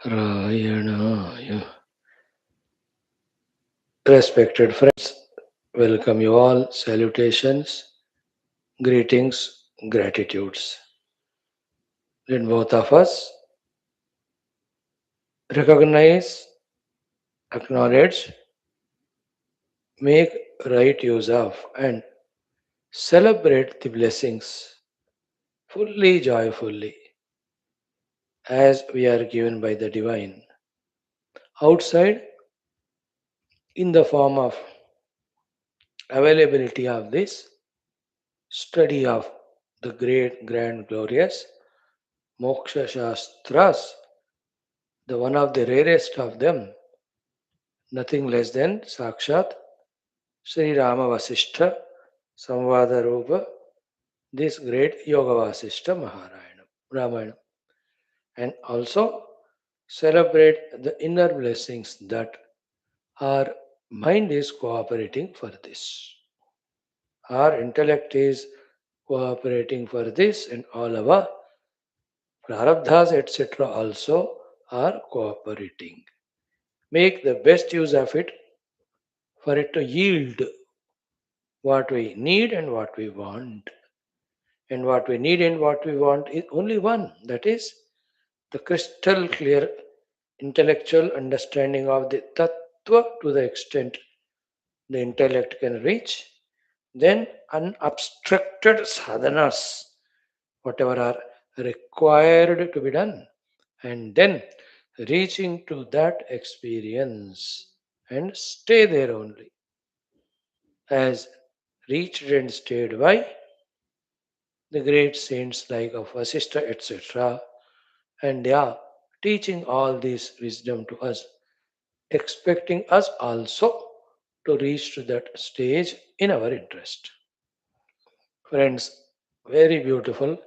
Rayanaya. Respected friends, welcome you all. Salutations, greetings, gratitudes. Let both of us recognize, acknowledge, make right use of, and celebrate the blessings fully, joyfully, as we are given by the divine. Outside, in the form of availability of this study of the great, grand, glorious Moksha Shastras, the one of the rarest of them, nothing less than Sakshat Sri Rama Vasishtha Samvada Rupa, this great Yoga Vasishtha Maharayanam, Ramayana, and also celebrate the inner blessings that our mind is cooperating for this. Our intellect is cooperating for this, and all our prarabdhas, etc., also are cooperating. Make the best use of it for it to yield what we need and what we want. And what we need and what we want is only one, that is the crystal clear intellectual understanding of the tattva to the extent the intellect can reach. Then unobstructed sadhanas, whatever are required to be done, and then reaching to that experience and stay there only, as reached and stayed by the great saints like of Vaashishtha, etc. And they are teaching all this wisdom to us, expecting us also to reach to that stage in our interest. Friends, very beautiful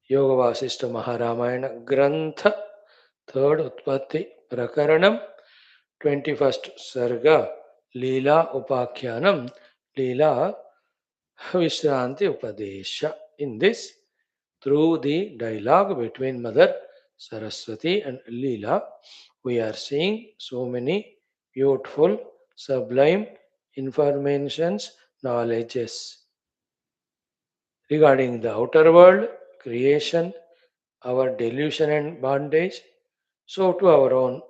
Yoga Vasishtha Maharamayana Grantha, third Utpatthi Prakaranam, 21st Sarga, LEELOPAKHYANam, LEELA Vishranthi Upadesha. In this, through the dialogue between Mother Saraswati and Leela, we are seeing so many beautiful, sublime informations, knowledges regarding the outer world, creation, our delusion and bondage, so to our own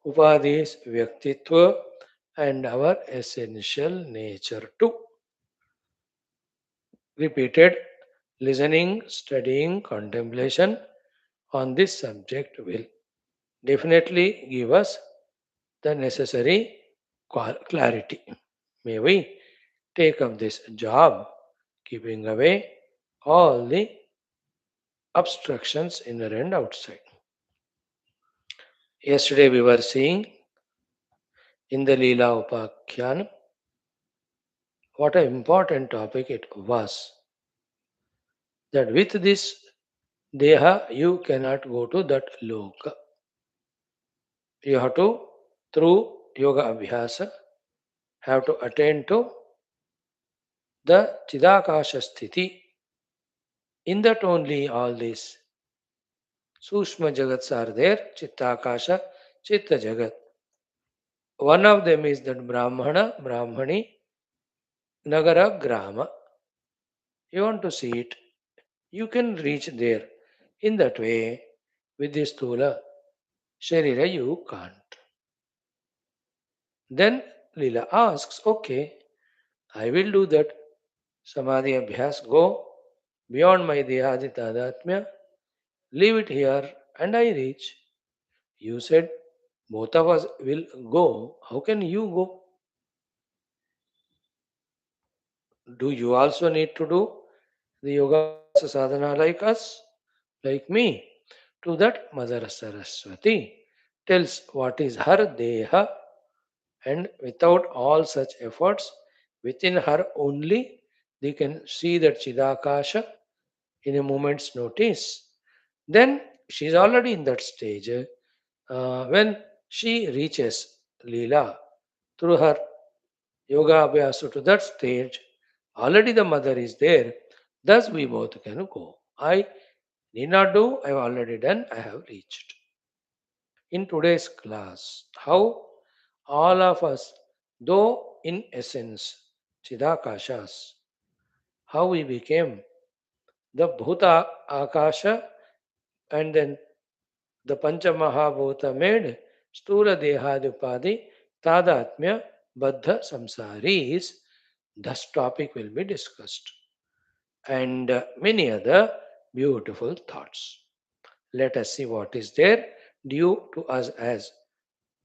upadhis, vyaktitva, and our essential nature too. Repeated listening, studying, contemplation on this subject will definitely give us the necessary clarity. May we take up this job, keeping away all the obstructions inner and outside. Yesterday we were seeing in the Leela Upakhyan what an important topic it was. That with this deha you cannot go to that loka. You have to, through yoga abhyasa, have to attain to the Chidakasha sthiti. In that only all these Sushma Jagats are there, Chittakasha, Chitta Jagat. One of them is that Brahmana, Brahmani, Nagara, Grama. You want to see it, you can reach there. In that way, with this Stula, Sharira, you can't. Then Leela asks, okay, I will do that. Samadhi Abhyas, go beyond my Dehadi Tadatmya, leave it here, and I reach. You said both of us will go. How can you go? Do you also need to do the yoga abhyasa sadhana like us, like me? To that Mother Saraswati tells what is her deha, and without all such efforts, within her only, they can see that Chidakasha in a moment's notice. Then she is already in that stage. When she reaches Leela through her yoga abhyasa to that stage, already the mother is there. Thus, we both can go. I need not do, I have already done, I have reached. in today's class how all of us, though in essence Chidakashas, how we became the Bhuta Akasha and then the Panchamahabhuta made Stula Dehadupadi Tadatmya Baddha Samsaris. This topic will be discussed and many other beautiful thoughts. Let us see what is there due to us as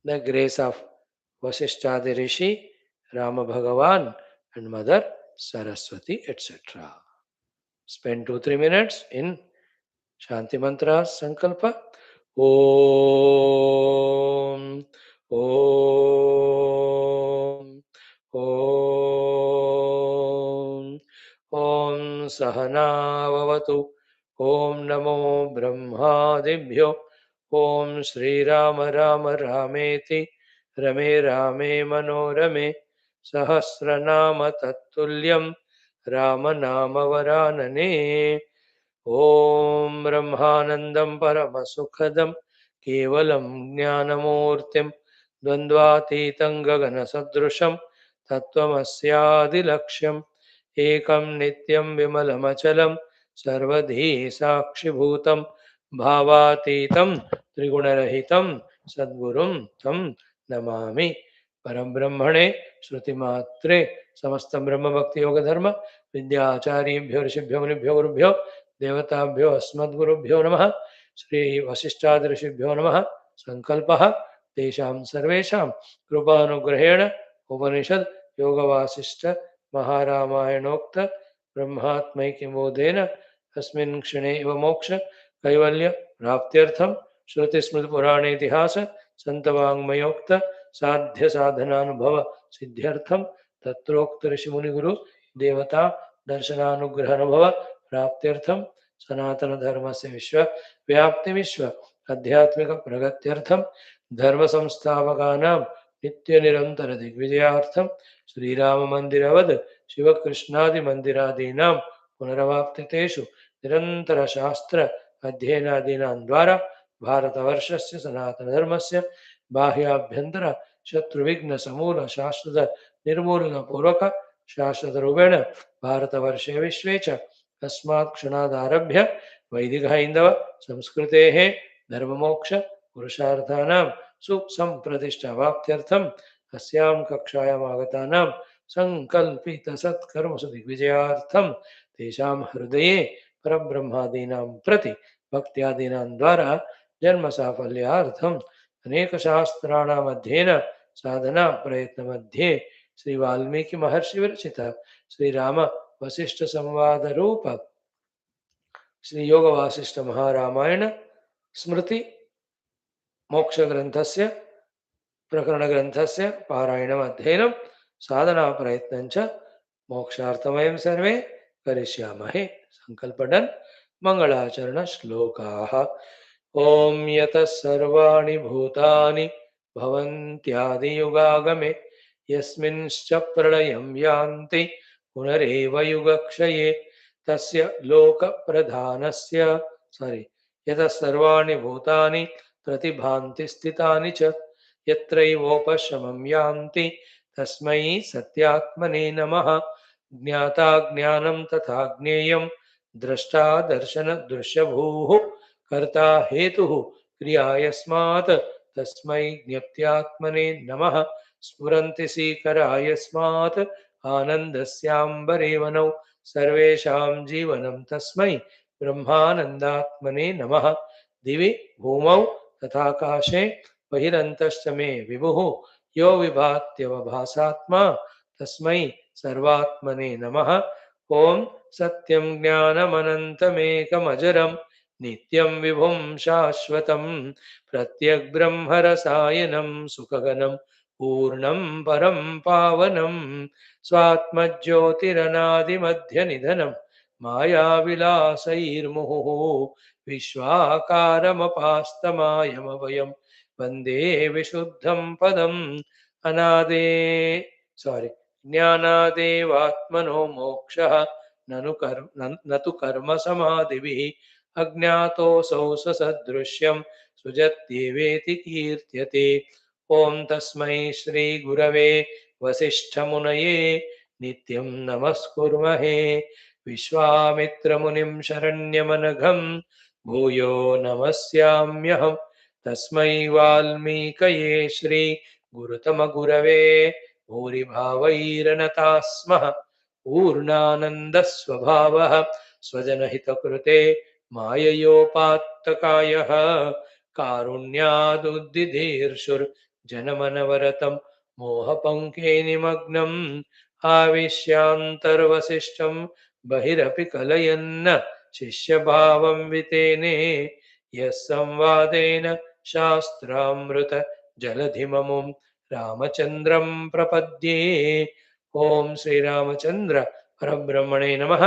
the grace of Vaashishtha Rishi, Rama Bhagavan, and Mother Saraswati, etc. Spend 2-3 minutes in Shanti Mantra Sankalpa. Om Om Om Om Sahana Vavatu. Om Namo Brahmadibhyo. Om Shri Rama Rama Rameti. Rame Rame Manorame. Sahasranama Tattulyam. Rama Nama Varanane. ॐ ब्रह्मानन्दं परमसुखदं केवलं ज्ञानमूर्तिं द्वन्द्वातीतं गगनसदृशं तत्त्वमस्यादिलक्ष्यम् एकं नित्यं विमलमचलं सर्वधी साक्षिभूतं भावातीतं त्रिगुणरहितं सद्गुरुं तं नमामि परब्रह्मणे श्रुतिमात्रे समस्तं ब्रह्मभक्तियोगधर्म विद्याचार्येभ्यो ऋषिभ्यो मुनिभ्यो गुरुभ्यो देवताभ्यो अस्मद्गुरुभ्यो नमः श्री वसिष्ठादि ऋषिभ्यो नमः संकल्पः तेषां सर्वेषां कृपानुग्रहेण उपनिषद योग वासिष्ठ महारामायणोक्त ब्रह्मात्मैक्यबोधेन अस्मिन् क्षणे एव मोक्ष कैवल्य प्राप्त्यर्थं श्रुतिस्मृतिपुराणेतिहास सन्तवाङ्मयोक्त साध्य साधनानुभव सिद्ध्यर्थं तत्रोक्त ऋषिमुनिगुरु देवता दर्शनानुग्रहानुभव प्राप्त्यर्थं सनातन धर्म से विश्व व्याप्ति विश्व आध्यात्मिक प्रगत्यर्थं धर्म संस्थापकानां नित्य निरंतर दिग्विजयार्थं श्रीराम मंदिरवद शिवकृष्णादि मंदिरादीनां पुनरवाप्तितेषु निरंतर शास्त्र अध्ययनादीनां द्वारा भारतवर्षस्य सनातन धर्मस्य बाह्याभ्यंतर शत्रुविघ्न समूल शाश्वत निर्मूलन पूर्वक शाश्वत रूपेण भारतवर्षे विश्वे च तस्मात् क्षणादारभ्य वैदिक हैंदव संस्कृतेः धर्ममोक्ष पुरुषार्थानां सुसंप्रतिष्ठावाप्त्यर्थम् अस्यां कक्षायाम् आगतानां संकल्पितसत्कर्मसु दिग्विजयार्थं तेषां हृदये परब्रह्मादीनां प्रति भक्त्यादीनां द्वारा जन्मसाफल्यार्थम् अनेकशास्त्राणाम् अध्ययन साधना प्रयत्नमध्ये श्री वाल्मीकि महर्षि विरचित श्री राम वशिष्ठ संवाद रूप श्री योग वासिष्ठ महारामायण स्मृति मोक्ष ग्रंथस्य प्रकरण ग्रंथस्य पारायणम् अध्ययनं साधना प्रयत्नं च मोक्षार्थं सर्वे करिष्यामहे संकल्पडन् मंगलाचरण श्लोकाः ओम यतः सर्वाणि भूतानि भवन्त्यादियुगागमे यस्मिंश्च प्रलयं यान्ति पुनरेव युगक्षये तस्य लोकप्रधानस्य यतः सर्वाणि भूतानि प्रतिभान्ति स्थितानि च यत्रैवोपशमं यान्ति तस्मै सत्यात्मने नमः ज्ञाता ज्ञानं तथा ज्ञेयं द्रष्टा दर्शन दृश्यभूः कर्ता हेतुः क्रिया यस्मात् तस्मै ज्ञप्त्यात्मने नमः स्फुरन्ति सीकरा यस्मात् आनन्दस्याम्बरेवनौ सर्वेषां जीवनं तस्मै ब्रह्मानन्दात्मने नमः दिवि भूमौ तथाकाशे बहिरन्तश्च मे विभुः यो विभात्यवभासात्मा तस्मै सर्वात्मने नमः ॐ सत्यं ज्ञानमनन्तमेकमजरं नित्यं विभुं शाश्वतं प्रत्यग्ब्रह्मरसायनं सुखगनं पूर्णं परं पावनं स्वात्मज्योतिरनादिमध्यनिधनं मायाविलासैर्मुहुः विश्वाकारमपास्तमायमभयं वन्दे विशुद्धं पदम् अनादे ज्ञानादेवात्मनो मोक्षः न तु कर्म समाधिभिः अज्ञातोऽसौ ससदृश्यं सुजत्येवेति कीर्त्यते। ॐ तस्मै श्रीगुरवे वसिष्ठमुनये नित्यं नमस्कुर्महे। विश्वामित्रमुनिं शरण्यमनघं भूयो नमस्याम्यहम्। तस्मै वाल्मीकये श्रीगुरुतमगुरवे भूरिभावैरनताः स्मः। पूर्णानन्दस्वभावः स्वजनहितकृते माययोपात्तकायः कारुण्यादुद्दिधीर्षुर्जनमनवरतं मोहपङ्के निमग्नम् आविश्यान्तर्वसिष्ठं बहिरपि कलयन्न शिष्यभावं वितेने। यः संवादेन शास्त्रामृत जलधिममुं रामचन्द्रं प्रपद्ये। ओम श्री रामचंद्र परब्रह्मणे नमः।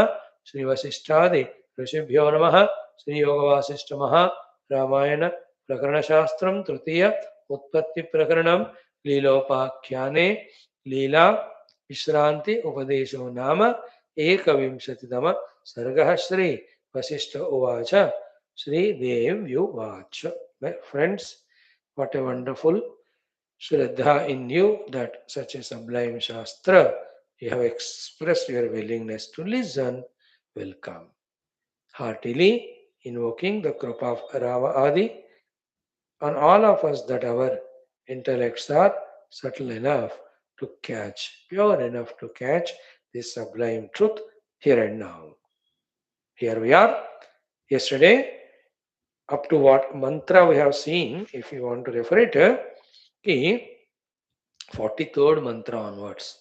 श्री वशिष्ठादि ऋषिभ्यो नमः। श्री योग वासिष्ठ महा रामायण प्रकरण शास्त्रम तृतीय उत्पत्ति प्रकरणम लीलोपाख्याने लीला विश्रांति उपदेशो नाम एकविंशतितम सर्गः। श्री वशिष्ठ उवाच श्रीदेव्युवाच। Friends, what a wonderful Shraddha in you that such a sublime Shastra you have expressed your willingness to listen. Welcome. Heartily invoking the Krupa of Rama Adi on all of us that our intellects are subtle enough to catch, pure enough to catch this sublime truth here and now. Here we are. Yesterday, up to what mantra we have seen, if you want to refer it, 43rd mantra onwards.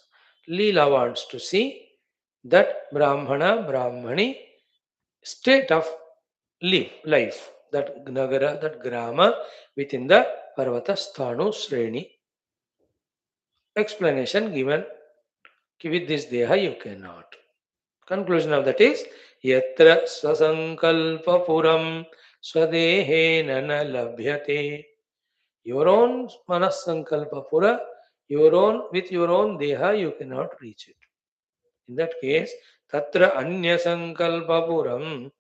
Leela wants to see that Brahmana, Brahmani state of life, that Nagara, that Grama within the Parvata Sthanu Sreni. Explanation given with this Deha you cannot. Conclusion of that is Yatra Sasankalpa Puram Swadehena na labhyate. Your own Manas Sankalpa Pura, your own with your own Deha you cannot reach it. In that case, Tatra Anya Sankalpa Puram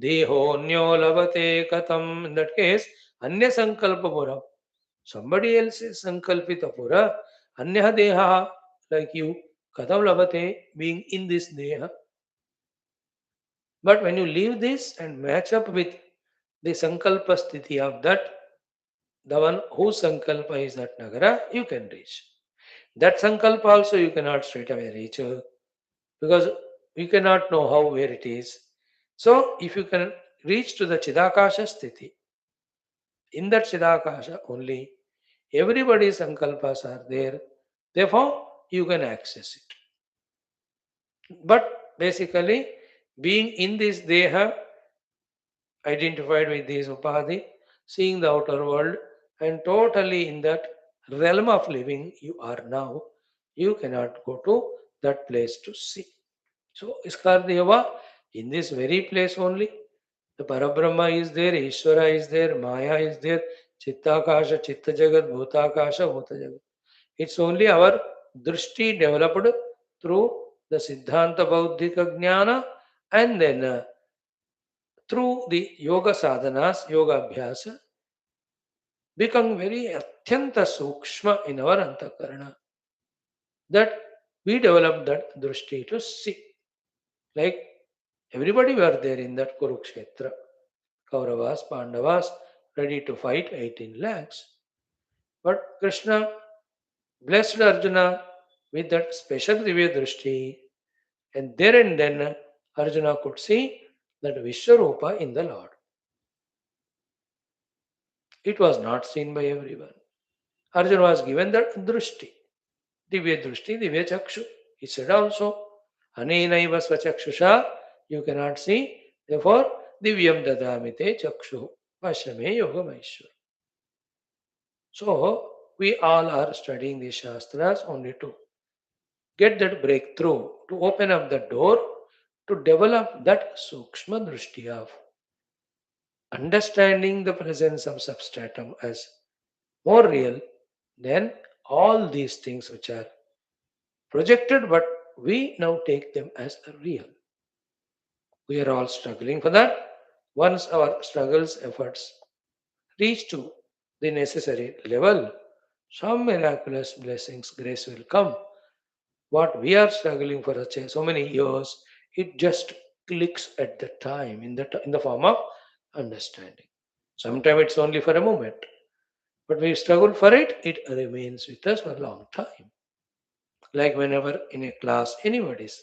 Dehonyo Lavate Katam. In that case, Anya Sankalpa Puram. Somebody else is Sankalpita Pura, Anya Deha, like you, Katam Lavate, being in this Deha. But when you leave this and match up with the Sankalpa Sthiti of that, the one whose Sankalpa is that Nagara, you can reach. That Sankalpa also you cannot straight away reach because you cannot know how where it is. So if you can reach to the Chidakasha Sthiti, in that Chidakasha only, everybody's Sankalpas are there. Therefore, you can access it. But basically, being in this Deha, identified with this Upadhi, seeing the outer world, and totally in that realm of living you are now, you cannot go to that place to see. So, Iskardeva, in this very place only, the Parabrahma is there, Ishvara is there, Maya is there, Chittakasha, Chitta Jagat, Bhutakasha, Bhuta Jagat. It's only our drishti developed through the Siddhanta Bauddhika Jnana and then through the yoga sadhanas, yoga abhyasa, become very atyanta sukshma in our antakarana. That we develop that drishti to see. Like everybody were there in that Kurukshetra. Kauravas, Pandavas, ready to fight 18 lakhs. But Krishna blessed Arjuna with that special Divya Drishti, and there and then Arjuna could see that Vishwarupa in the Lord. It was not seen by everyone. Arjuna was given that Drishti, Divya Drishti, Divya Chakshu. He said also, Anenaiva Swachakshusha, you cannot see, therefore Divyam Dadamite Chakshu, Vashrame Yoga Maishwar. So, we all are studying these Shastras only to get that breakthrough, to open up the door, to develop that Sukshma Drishti of understanding the presence of substratum as more real than all these things which are projected, but we now take them as real. We are all struggling for that. Once our struggles, efforts reach to the necessary level, some miraculous blessings, grace will come. What we are struggling for so many years, it just clicks at the time in the form of understanding. Sometimes it's only for a moment, but we struggle for it, it remains with us for a long time. Like whenever in a class, anybody's,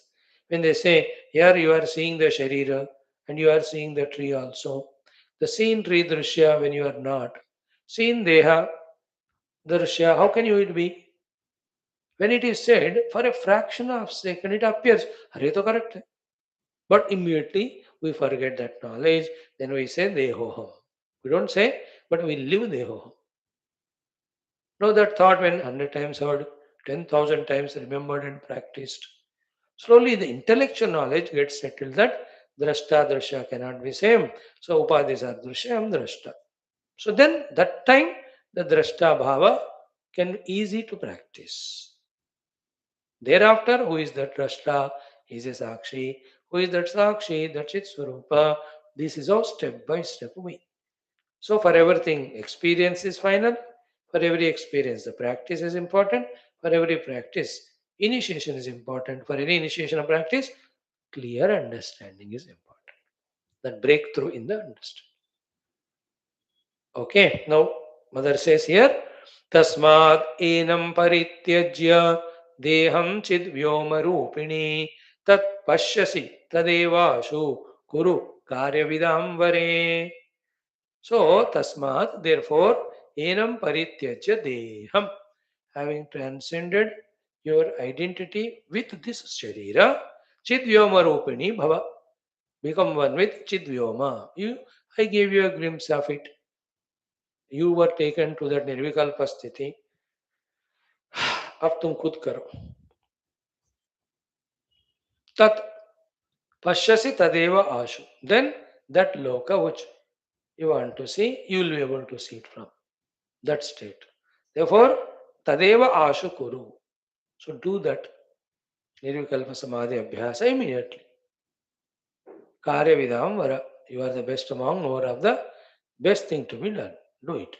when they say, here you are seeing the Sharira and you are seeing the tree also, the seen tree Drishya when you are not, seen Deha Drishya, how can you it be? When it is said, for a fraction of a second it appears, Hare to correct hai. But immediately we forget that knowledge, then we say Dehoham. We don't say, but we live Dehoham. Know that thought when 100 times heard, 10,000 times remembered and practiced. Slowly the intellectual knowledge gets settled that drashta drashya cannot be same. So upadesha drashya am drashta. So then that time the drashta bhava can be easy to practice. Thereafter, who is that drashta? He is a sakshi. Who is that sakshi? That's its swarupa. This is how step by step we. So for everything, experience is final. For every experience, the practice is important. For every practice, initiation is important. For any initiation of practice, clear understanding is important. That breakthrough in the understanding. Okay, now mother says here, Tasmad enam parityajya deham chid vyoma rupini tat pashyasi tadevashu kuru karyavidam vare. So, tasmat, therefore, enam parityajya deham, having transcended your identity with this sharira, chidvyoma rupini bhava, become one with chidvyoma. I gave you a glimpse of it. You were taken to that nirvikalpa sthiti. अब तुम खुद करो. tat pashyasi tadeva ashu. Then that loka which you want to see, you will be able to see it from that state. Therefore, tadeva ashu kuru. So do that nirvikalpa samadhi abhyasa immediately. Karya vidam vara. You are the best among more of the best thing to be done. Do it.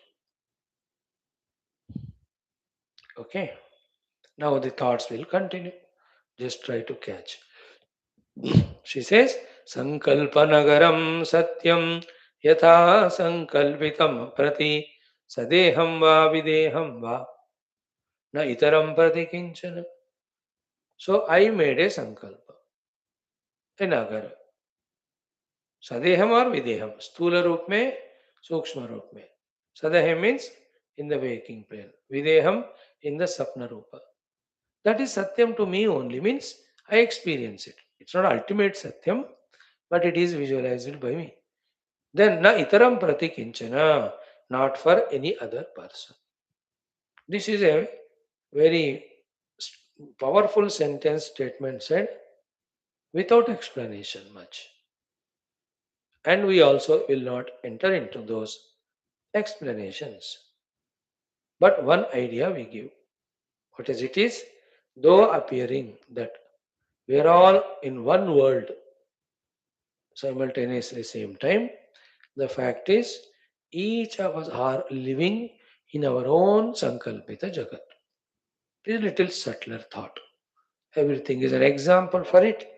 Okay. Now the thoughts will continue. Just try to catch. She says, Sankalpanagaram satyam yatha sankalpitam prati sadeham va videham va na itaram prati kinchana. So I made a sankalpa, a nagar. सदेहम और विदेहम स्थूल रूप में सूक्ष्म रूप में सदेह means in the waking plane videham in the sapna rupa that is satyam to me only means I experience it. It's not ultimate satyam but it is visualized by me. Then na itaram prati kinchana, not for any other person. This is a very powerful sentence statement said without explanation much. And we also will not enter into those explanations. But one idea we give. What is it is? Though appearing that we are all in one world simultaneously same time, the fact is each of us are living in our own sankalpita jagat. It is a little subtler thought. Everything is an example for it.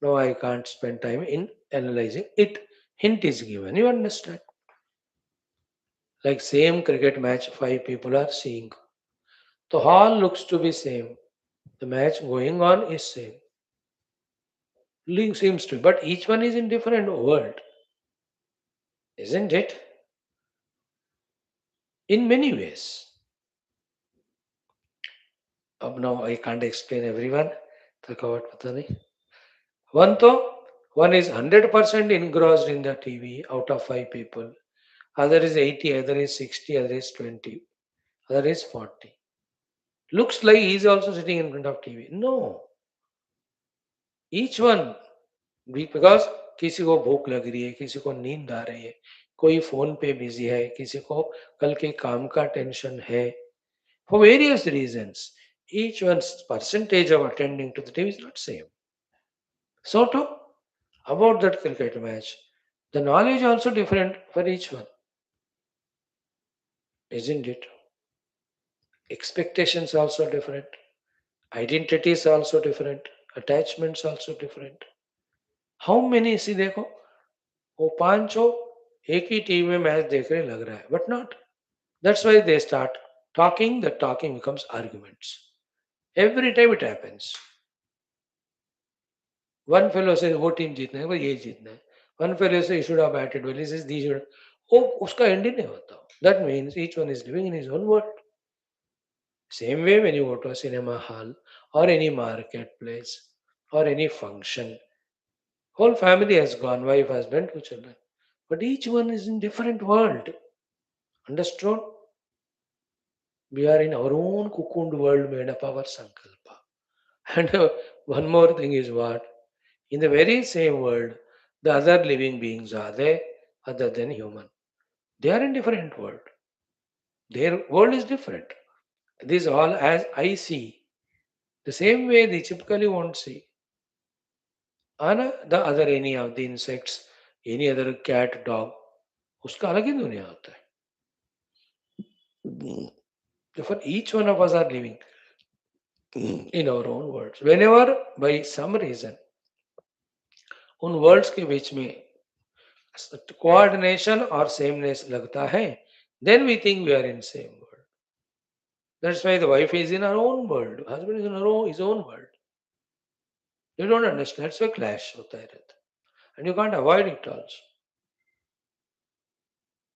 No, I can't spend time in analyzing it. Hint is given. You understand? Like same cricket match, five people are seeing. The hall looks to be same. The match going on is same. Link seems to, but each one is in different world, isn't it? In many ways. Now I can't explain everyone. थकावट पता नहीं. One is 100% engrossed in the TV out of five people. Other is 80, other is 60, other is 20, other is 40. Looks like he is also sitting in front of TV. No. Each one, because किसी को भूख लग रही है, किसी को नींद आ रही है, कोई फोन पे बिजी है, किसी को कल के काम का टेंशन है. For various reasons, each one's percentage of attending to the TV is not same. So too, about that cricket match, The knowledge also different for each one, isn't it? Expectations also different, identities also different, attachments also different. How many see देखो, वो पांचों एक ही team में match देख रहे लग रहा है, but not. That's why they start talking. The talking becomes arguments. Every time it happens. One fellow से वो टीम जीतना है, वो ये जीतना है. वन फेलो से should have batted well, this they should. वो उसका एंड ही नहीं होता. That means each one is living in his own world. Same way when you go to a cinema hall or any marketplace or any function, whole family has gone, wife, husband, two children. But each one is in different world. Understood? We are in our own cocooned world made of our sankalpa. And one more thing is what? In the very same world, the other living beings are there other than human. They are in different world. Their world is different. This all as I see. The same way they typically won't see. And the other any of the insects, any other cat, dog, उसका अलग ही दुनिया होता है. Therefore, each one of us are living in our own worlds. Whenever by some reason उन worlds के बीच में coordination or sameness लगता है, then we think we are in same world. That's why the wife is in her own world, husband is in his own world. You don't understand. That's why clash होता है रहता. And you can't avoid it also.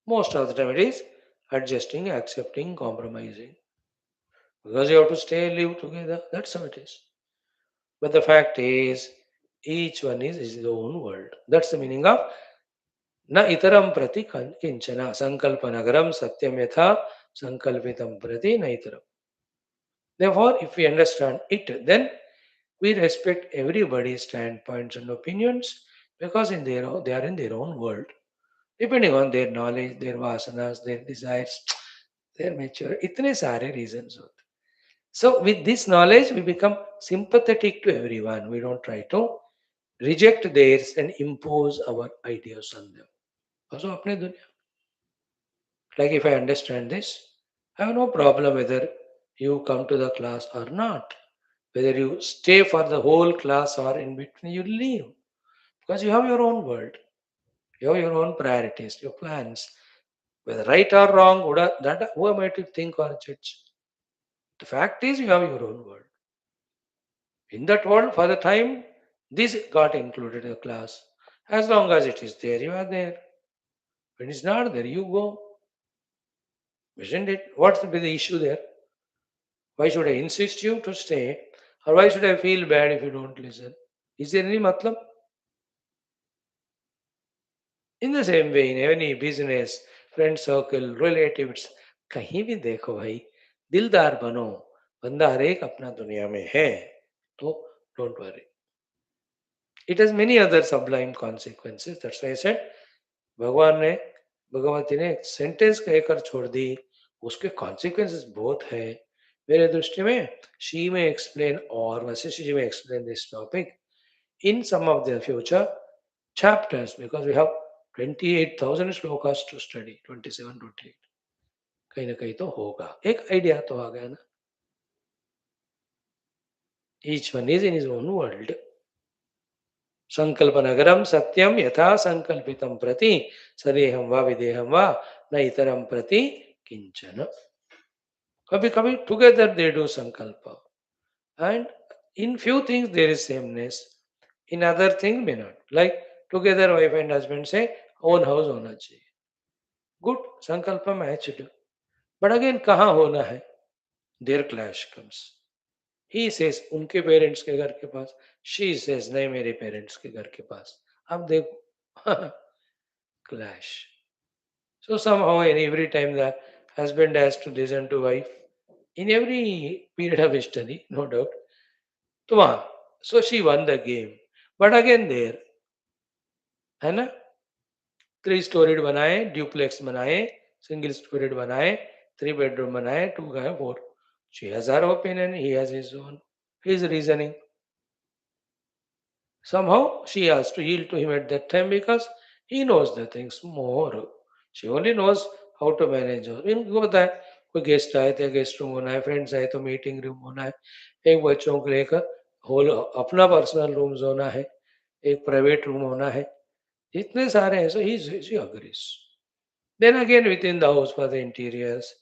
Most of the time it is adjusting, accepting, compromising. Because you have to stay and live together. That's how it is. But the fact is, each one is his own world. That's the meaning of na itaram prati kinchana. Sankalpanagaram satyam yatha sankalpitam prati na itaram. Therefore, if we understand it, then we respect everybody's standpoints and opinions because they are in their own world. Depending on their knowledge, their vasanas, their desires, their mature, इतने सारे reasons होते. So with this knowledge, we become sympathetic to everyone. We don't try to reject theirs and impose our ideas on them. Also, अपने दुनिया. Like if I understand this, I have no problem whether you come to the class or not. Whether you stay for the whole class or in between you leave. Because you have your own world. You have your own priorities, your plans. Whether right or wrong, who am I to think or judge? The fact is you have your own world. In that world, for the time, this got included in the class. As long as it is there, you are there. When it's not there, you go. Isn't it? What's the issue there? Why should I insist you to stay? Or why should I feel bad if you don't listen? Is there any matlab? In the same way, in any business, friend circle, relatives, कहीं भी देखो भाई, दिलदार बनो. बंदा हर एक अपना दुनिया में है. तो don't worry. It has many other sublime consequences. That's why I said, भगवान ने भगवती ने एक सेंटेंस कहकर छोड़ दी, उसके कॉन्सिक्वेंसेस बहुत है. मेरे दृष्टि में शी में एक्सप्लेन और वशिष्ठ जी में explain this topic in some of the future chapters because we have 28,000 shlokas to study. 27, 28. कहीं ना कहीं तो होगा. एक आइडिया तो आ गया ना. Each one is in his own world. संकल्पनगरम सत्यम यथा संकल्पितम प्रति सदेहम वा विदेहम वा न इतरम प्रति किंचन. कभी कभी टुगेदर दे डू संकल्प and in few things there is sameness, in other things may not. Like together wife and husband say own house होना चाहिए. Good, संकल्प matched. But again कहाँ होना है? Their clash comes. He says उनके parents के घर के पास. She says नहीं मेरे पेरेंट्स के घर के पास. अब देखो clash. So somehow and every time the husband has to listen to wife in every period of study, no doubt. तो वहाँ, so she won the game. But again there, है ना? 3 storied बनाए, duplex बनाए, single storied बनाए, 3 bedroom बनाए, 2 guy 4. She has her opinion, he has his own. His reasoning. Somehow she has to yield to him at that time because He knows the things more. She only knows how to manage her. इनको पता है कोई guest आए थे guest room होना है friends आए तो मीटिंग रूम होना है एक बच्चों के लिए एक होल अपना पर्सनल रूम्स होना है एक प्राइवेट रूम होना है इतने सारे हैं सो ही she agrees. Then again within the house for the interiors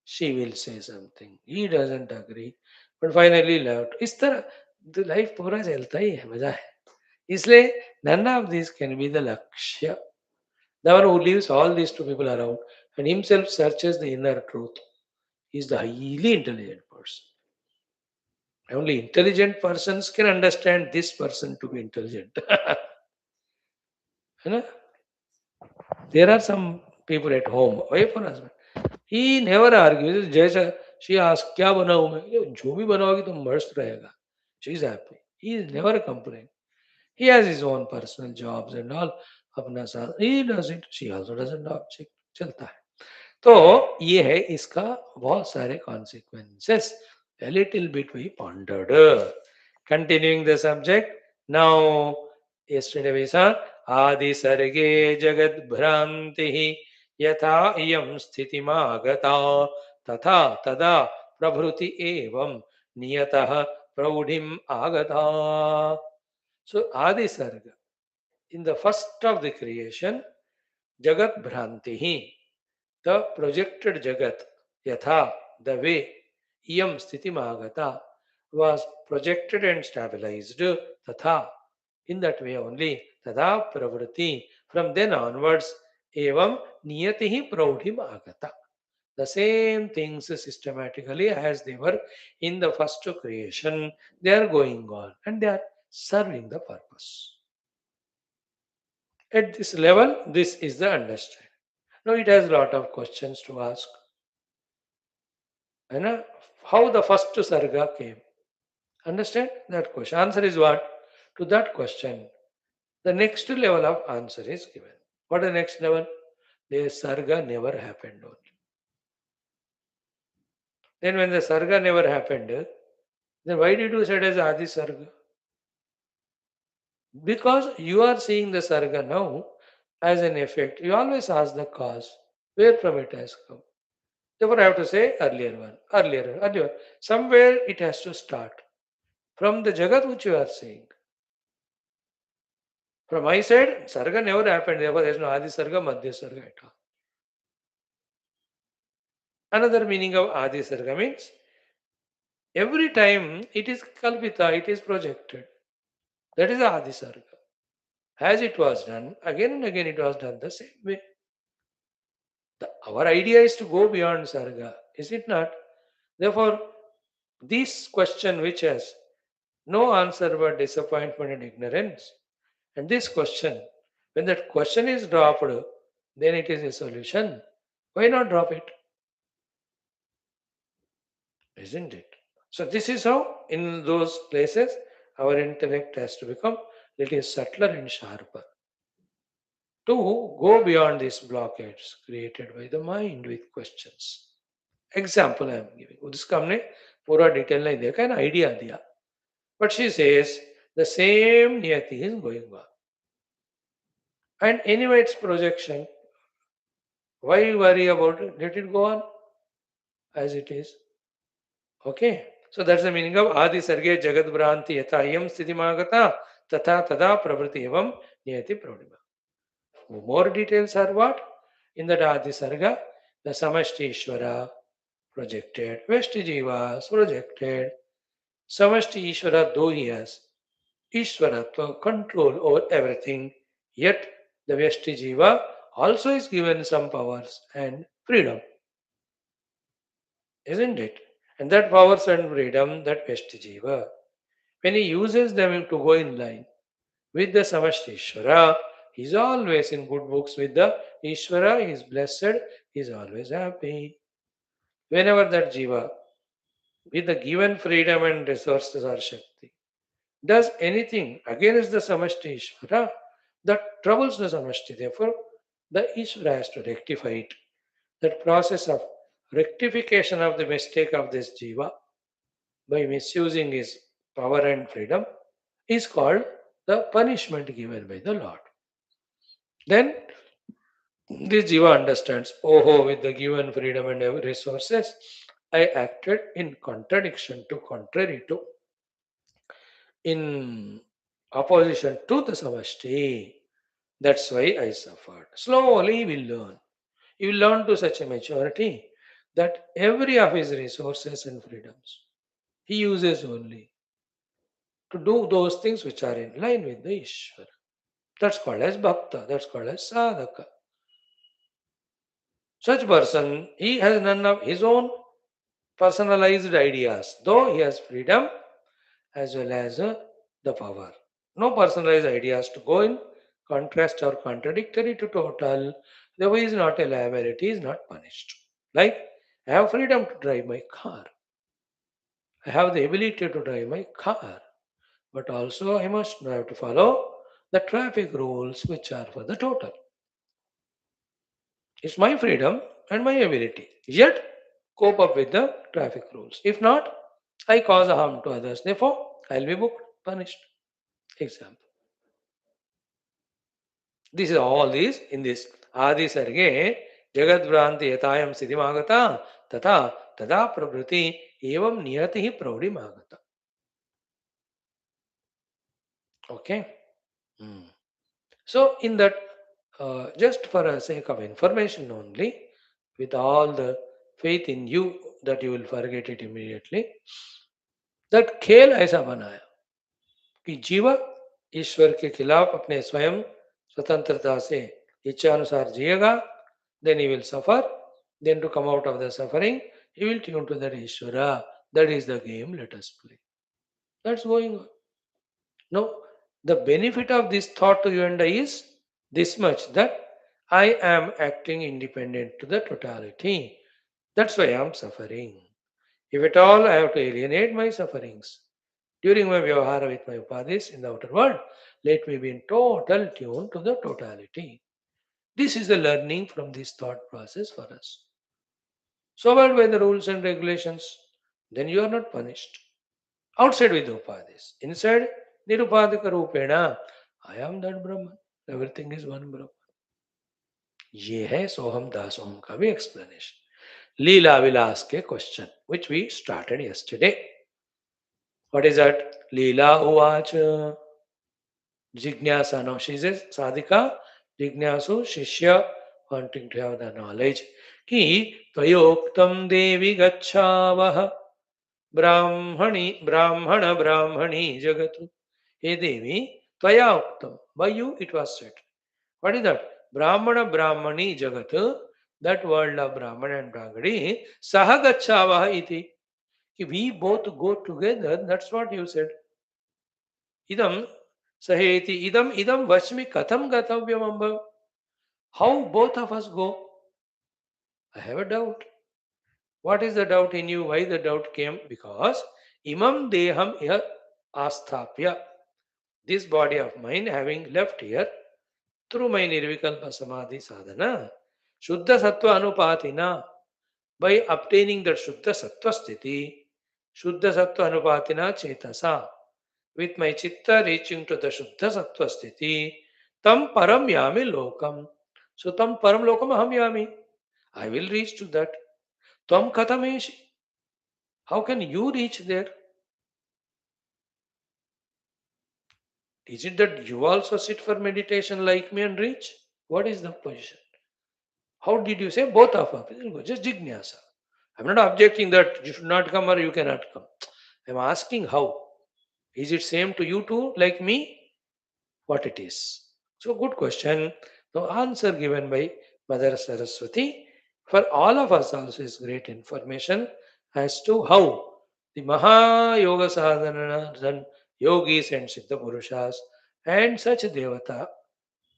she will say something. He doesn't agree. But finally left. इस तरह लाइफ पूरा चलता ही है मजा है इसलिए none of these can be the lakshya. The one who leaves all these to people around and himself searches the inner truth is the highly intelligent person. Only intelligent persons can understand this person to be intelligent. है ना? There are some people at home, wife or husband. He never argues. जैसा she asks, क्या बनाऊं मैं? जो भी बनाओगी तो मस्त रहेगा. She is happy. He is never complaining. He has his own personal jobs and all. अपना साथ he does it. She also doesn't object. चलता है. तो ये है इसका बहुत सारे consequences. A little bit we pondered. Continuing the subject. Now, yesterday we saw Adi Sarge Jagat Bhranti Yatha Iyam Sthitimagata Tatha Tada Prabhuti Evam Niyatah Praudhim Agata. So, Adi Sarga. In the first of the creation, Jagat Bhranti, the projected Jagat, Yatha, the way, Iyam Sthitimagata, was projected and stabilized, Tatha, in that way only, Tada Pravritti, from then onwards, Evam Niyatihi Praudhim Agata. The same things systematically as they were in the first creation, they are going on and they are serving the purpose. At this level, this is the understanding. Now it has a lot of questions to ask. And how the first sarga came? Understand that question? Answer is what? To that question, the next level of answer is given. What is the next level? The sarga never happened only. Then when the sarga never happened, then why did you say it as Adi Sarga? Because you are seeing the sarga now as an effect. You always ask the cause, where from it has come. Therefore, I have to say earlier one, earlier. Somewhere it has to start. From the Jagat which you are seeing. From my side, Sarga never happened. Therefore, there is no Adi Sarga, Madhya Sarga at all. Another meaning of Adi Sarga means every time it is Kalpita, it is projected. That is Adi Sarga. As it was done, again and again it was done the same way. Our idea is to go beyond Sarga, is it not? Therefore, this question which has no answer but disappointment and ignorance, and this question, when that question is dropped, then it is a solution. Why not drop it? Isn't it? So this is how in those places our intellect has to become little subtler and sharper. To go beyond these blockades created by the mind with questions. Example I am giving. उसका हमने पूरा detail नहीं देखा है ना idea दिया. But she says the same niyati is going on. And anyway it's projection. Why worry about it? Let it go on as it is. Okay. So that's the meaning of Adi Sarge Jagat Bhranti Yatayam Sthidimagata Tatha Tada Pravriti Evam Niyati Pradima. More details are what? In the Adi Sarga, the Samashti Ishvara projected, Veshti Jivas projected. Samashti Ishvara, though he has Ishvaratva, control over everything, yet the Veshti Jiva also is given some powers and freedom. Isn't it? And that powers and freedom, that Veshti Jiva, when he uses them to go in line with the Samashti Ishvara, he is always in good books with the Ishvara, he is blessed, he is always happy. Whenever that Jiva, with the given freedom and resources or Shakti, does anything against the Samashti Ishvara, that troubles the Samashti. Therefore, the Ishvara has to rectify it. That process of rectification of the mistake of this Jiva by misusing his power and freedom is called the punishment given by the Lord. Then this Jiva understands, oh, with the given freedom and resources, I acted in contradiction to, contrary to, in opposition to the Samashti. That's why I suffered. Slowly we will learn. You will learn to such a maturity that every of his resources and freedoms he uses only to do those things which are in line with the Ishvara. That's called as Bhakta. That's called as Sadhaka. Such person, he has none of his own personalized ideas, though he has freedom as well as the power. No personalized ideas to go in contrast or contradictory to total. The way is not a liability, is not punished. Like, I have freedom to drive my car. I have the ability to drive my car. But also I must have to follow the traffic rules which are for the total. It's my freedom and my ability. Yet cope up with the traffic rules. If not, I cause harm to others. Therefore, I'll be booked, punished. Example. This is all this in this Adi Sarge Jagat Vranti Yatayam Siddhimagata Tata Tada Prabhuti Evam Niyatihi Praudimagata. Okay. Hmm. So, in that, just for a sake of information only, with all the faith in you that you will forget it immediately, that खेल ऐसा बनाया कि जीवा ईश्वर के खिलाफ अपने स्वयं स्वतंत्रता से इच्छानुसार जिएगा, then he will suffer, then to come out of the suffering, he will tune to that Ishvara. That is the game, let us play. That's going on. No, the benefit of this thought to you and I is this much, that I am acting independent to the totality. That's why I am suffering. If at all I have to alienate my sufferings during my vyavahara with my upadhis in the outer world, let me be in total tune to the totality. This is the learning from this thought process for us. So abide by the rules and regulations, then you are not punished. Outside with the upadhis. Inside, nirupadika rupena, I am that Brahman. Everything is one Brahman. ये है सोहम दासोहम का भी explanation. Leela will ask a question which we started yesterday. What is that? Leela uvacha. Jignasa. Now she says, Sadhika, Jignasu, Shishya, wanting to have the knowledge. Ki Tvayoktam Devi Gachavaha Brahmani Jagatu. Hey Devi, Tvaya Uktam. By you it was said. What is that? Brahmani Jagatu. That world of Brahman and Brahmani. Sahagachavaha iti. We both go together. That's what you said. Idam Saheti idam vashmi katham gatavyam amba. How both of us go? I have a doubt. What is the doubt in you? Why the doubt came? Because imam deham iha asthapya. This body of mine having left here through my nirvikalpa samadhi sadhana, Shuddha Sattva Anupatina, by obtaining that Shuddha Sattva sthiti, Shuddha Sattva Anupatina Chetasa, with my chitta reaching to the Shuddha Sattva sthiti, tam param yami lokam. So tam param lokam aham yami. I will reach to that. Tam katameshi. How can you reach there? Is it that you also sit for meditation like me and reach? What is the position? How did you say both of us? Just jignasa. I'm not objecting that you should not come or you cannot come. I'm asking how. Is it same to you too, like me? What it is? So good question. The answer given by Mother Saraswati for all of us also is great information as to how the Maha Yoga Sadhana and yogis and Siddha Purushas and such Devata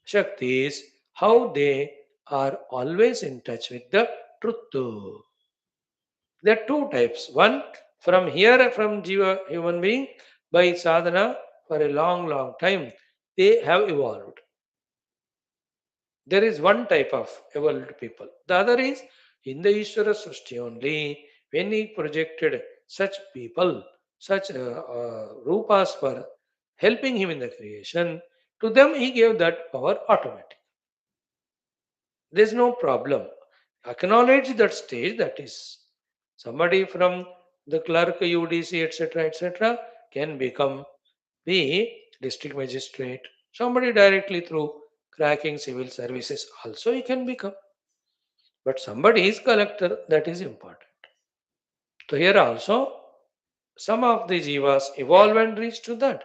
Shaktis, how they are always in touch with the truth. There are two types. One from here, from Jiva, human being, by sadhana for a long, long time, they have evolved. There is one type of evolved people. The other is in the Ishvara Srishti only, when he projected such people, such rupas for helping him in the creation, to them he gave that power automatic. There's no problem. Acknowledge that stage, that is, somebody from the clerk, UDC, etc., etc., can become the district magistrate. Somebody directly through cracking civil services also he can become. But somebody is collector, that is important. So here also, some of the jivas evolve and reach to that.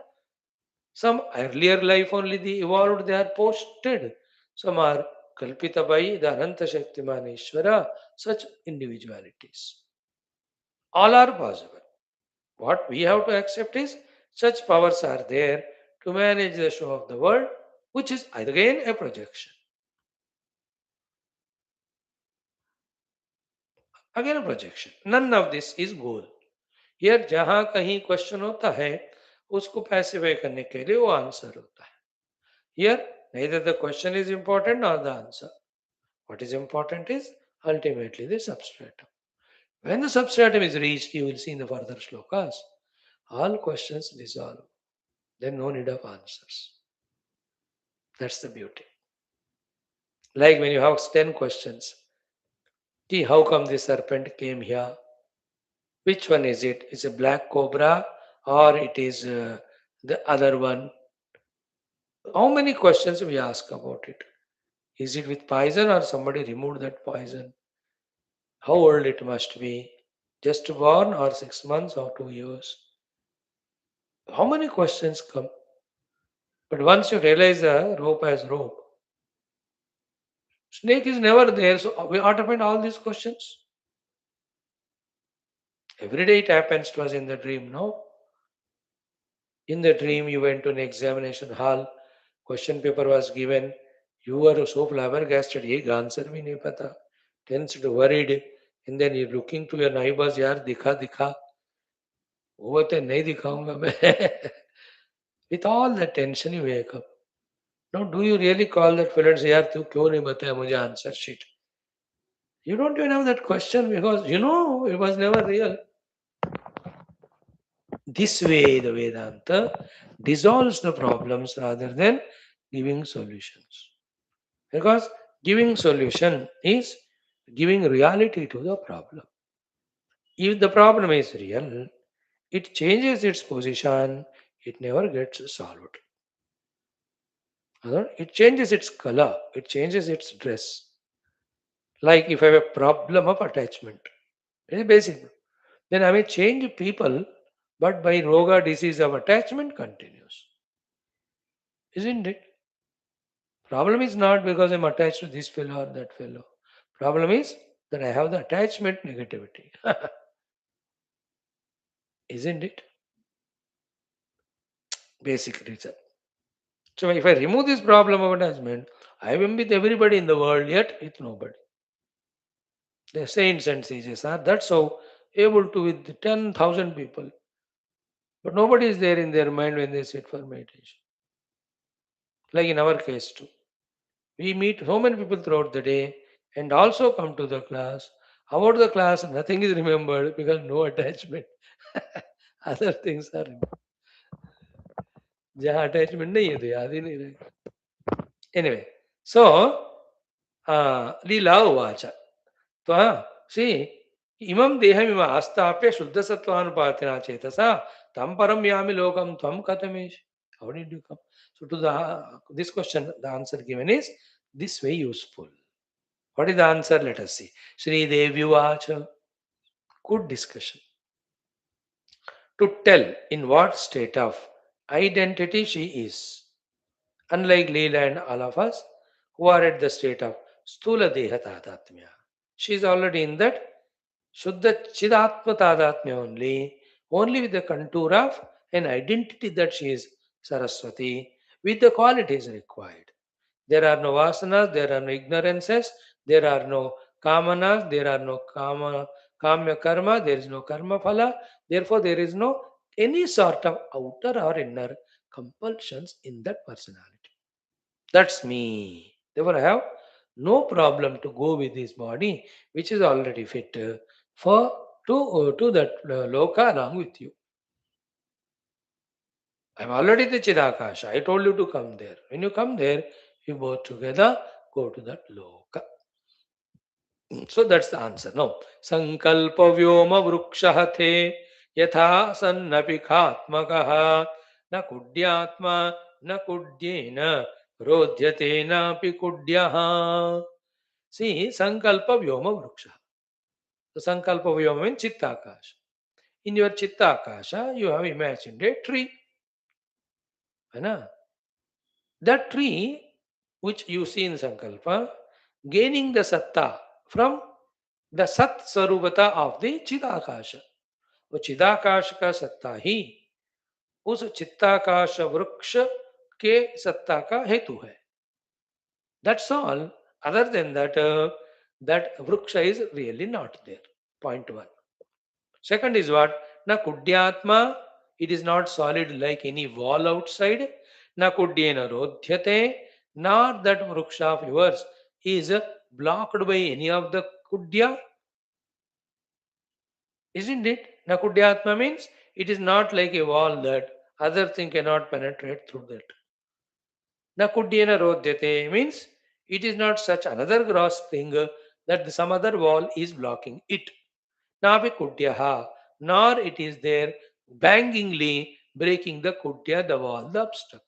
Some earlier life only they evolved, they are posted. Some are kalpita by the Ananta Shaktiman Ishvara, such individualities. All are possible. What we have to accept is such powers are there to manage the show of the world, which is again a projection. Again a projection. None of this is goal. Here जहां कहीं question होता है उसको pacify करने के लिए वो answer होता है. Here neither the question is important nor the answer. What is important is ultimately the substratum. When the substratum is reached, you will see in the further shlokas, all questions dissolve. Then no need of answers. That's the beauty. Like when you have 10 questions. See, how come the serpent came here? Which one is it? Is a black cobra or it is the other one? How many questions we ask about it? Is it with poison or somebody removed that poison? How old it must be? Just born or 6 months or 2 years? How many questions come? But once you realize the rope as rope, snake is never there, so we ought to find all these questions. Every day it happens to us in the dream, no? In the dream, you went to an examination hall, question paper was given, you were so flabbergasted, एक answer भी नहीं पता, tensed, worried, and then you're looking to your neighbors, यार दिखा दिखा, वो बोलते नहीं दिखाऊंगा मैं. With all the tension you wake up. Now, do you really call that fellow and say, यार तू क्यों नहीं बताया मुझे answer sheet? You don't even have that question because you know it was never real. This way, the Vedanta dissolves the problems rather than giving solutions. Because giving solution is giving reality to the problem. If the problem is real, it changes its position, it never gets solved. It changes its color, it changes its dress. Like if I have a problem of attachment, it is basic. Then I may change people, but my roga disease of attachment continues. Isn't it? Problem is not because I'm attached to this fellow or that fellow. Problem is that I have the attachment negativity. Isn't it? Basic reason. So if I remove this problem of attachment, I am with everybody in the world, yet with nobody. The saints and sages are that's how able to with 10,000 people. But nobody is there in their mind when they sit for meditation. Like in our case too. We meet so many people throughout the day and also come to the class. About the class, nothing is remembered because no attachment. Other things are जहाँ attachment नहीं है तो याद ही नहीं रहेगा. Anyway, so लीला उवाच. तो see, imam deham आस्थाप्य शुद्ध सत्वानुपातेन चेतसा tam param yami lokam tvam katamesh. How did you come? So to the this question, the answer given is this way useful. What is the answer? Let us see. Sri Devi Vacha. Good discussion. To tell in what state of identity she is. Unlike Leela and all of us who are at the state of Stula Deha Tadatmya. She is already in that Shuddha Chidatma Tadatmya only with the contour of an identity that she is Saraswati with the qualities required. There are no vasanas, there are no ignorances, there are no kamanas, there are no kamya karma, there is no karma phala. Therefore, there is no any sort of outer or inner compulsions in that personality. That's me. Therefore, I have no problem to go with this body, which is already fit for to that loka along with you. I'm already the Chidakasha. I told you to come there. When you come there, you both together go to that loka. So that's the answer. No. Sankalpa vyoma vrukshahate yatha sannapi khatmakaha na kudyatma na kudyena rodhyate na pi kudyaha. See, Sankalpa vyoma vruksha. So Sankalpa vyoma means Chittakasha. In your Chittakasha, you have imagined a tree. है ना? That tree which you see in Sankalpa, gaining the satta from the Sat Sarupata of the Chidakasha. वो चिदाकाश का सत्ता ही उस चित्ताकाश वृक्ष के सत्ता का हेतु है. That's all. Other than that, that vriksha is really not there. Point one. Second is what? Na kudyatma, it is not solid like any wall outside. Na kudyena rodhyate, nor that vriksha of yours is blocked by any of the kudya. Isn't it? Na kudyatma means it is not like a wall that other thing cannot penetrate through that. Na kudyena rodhyate means it is not such another gross thing that some other wall is blocking it. Napi kudyaha, nor it is there bangingly breaking the kudya, the wall, the obstacle.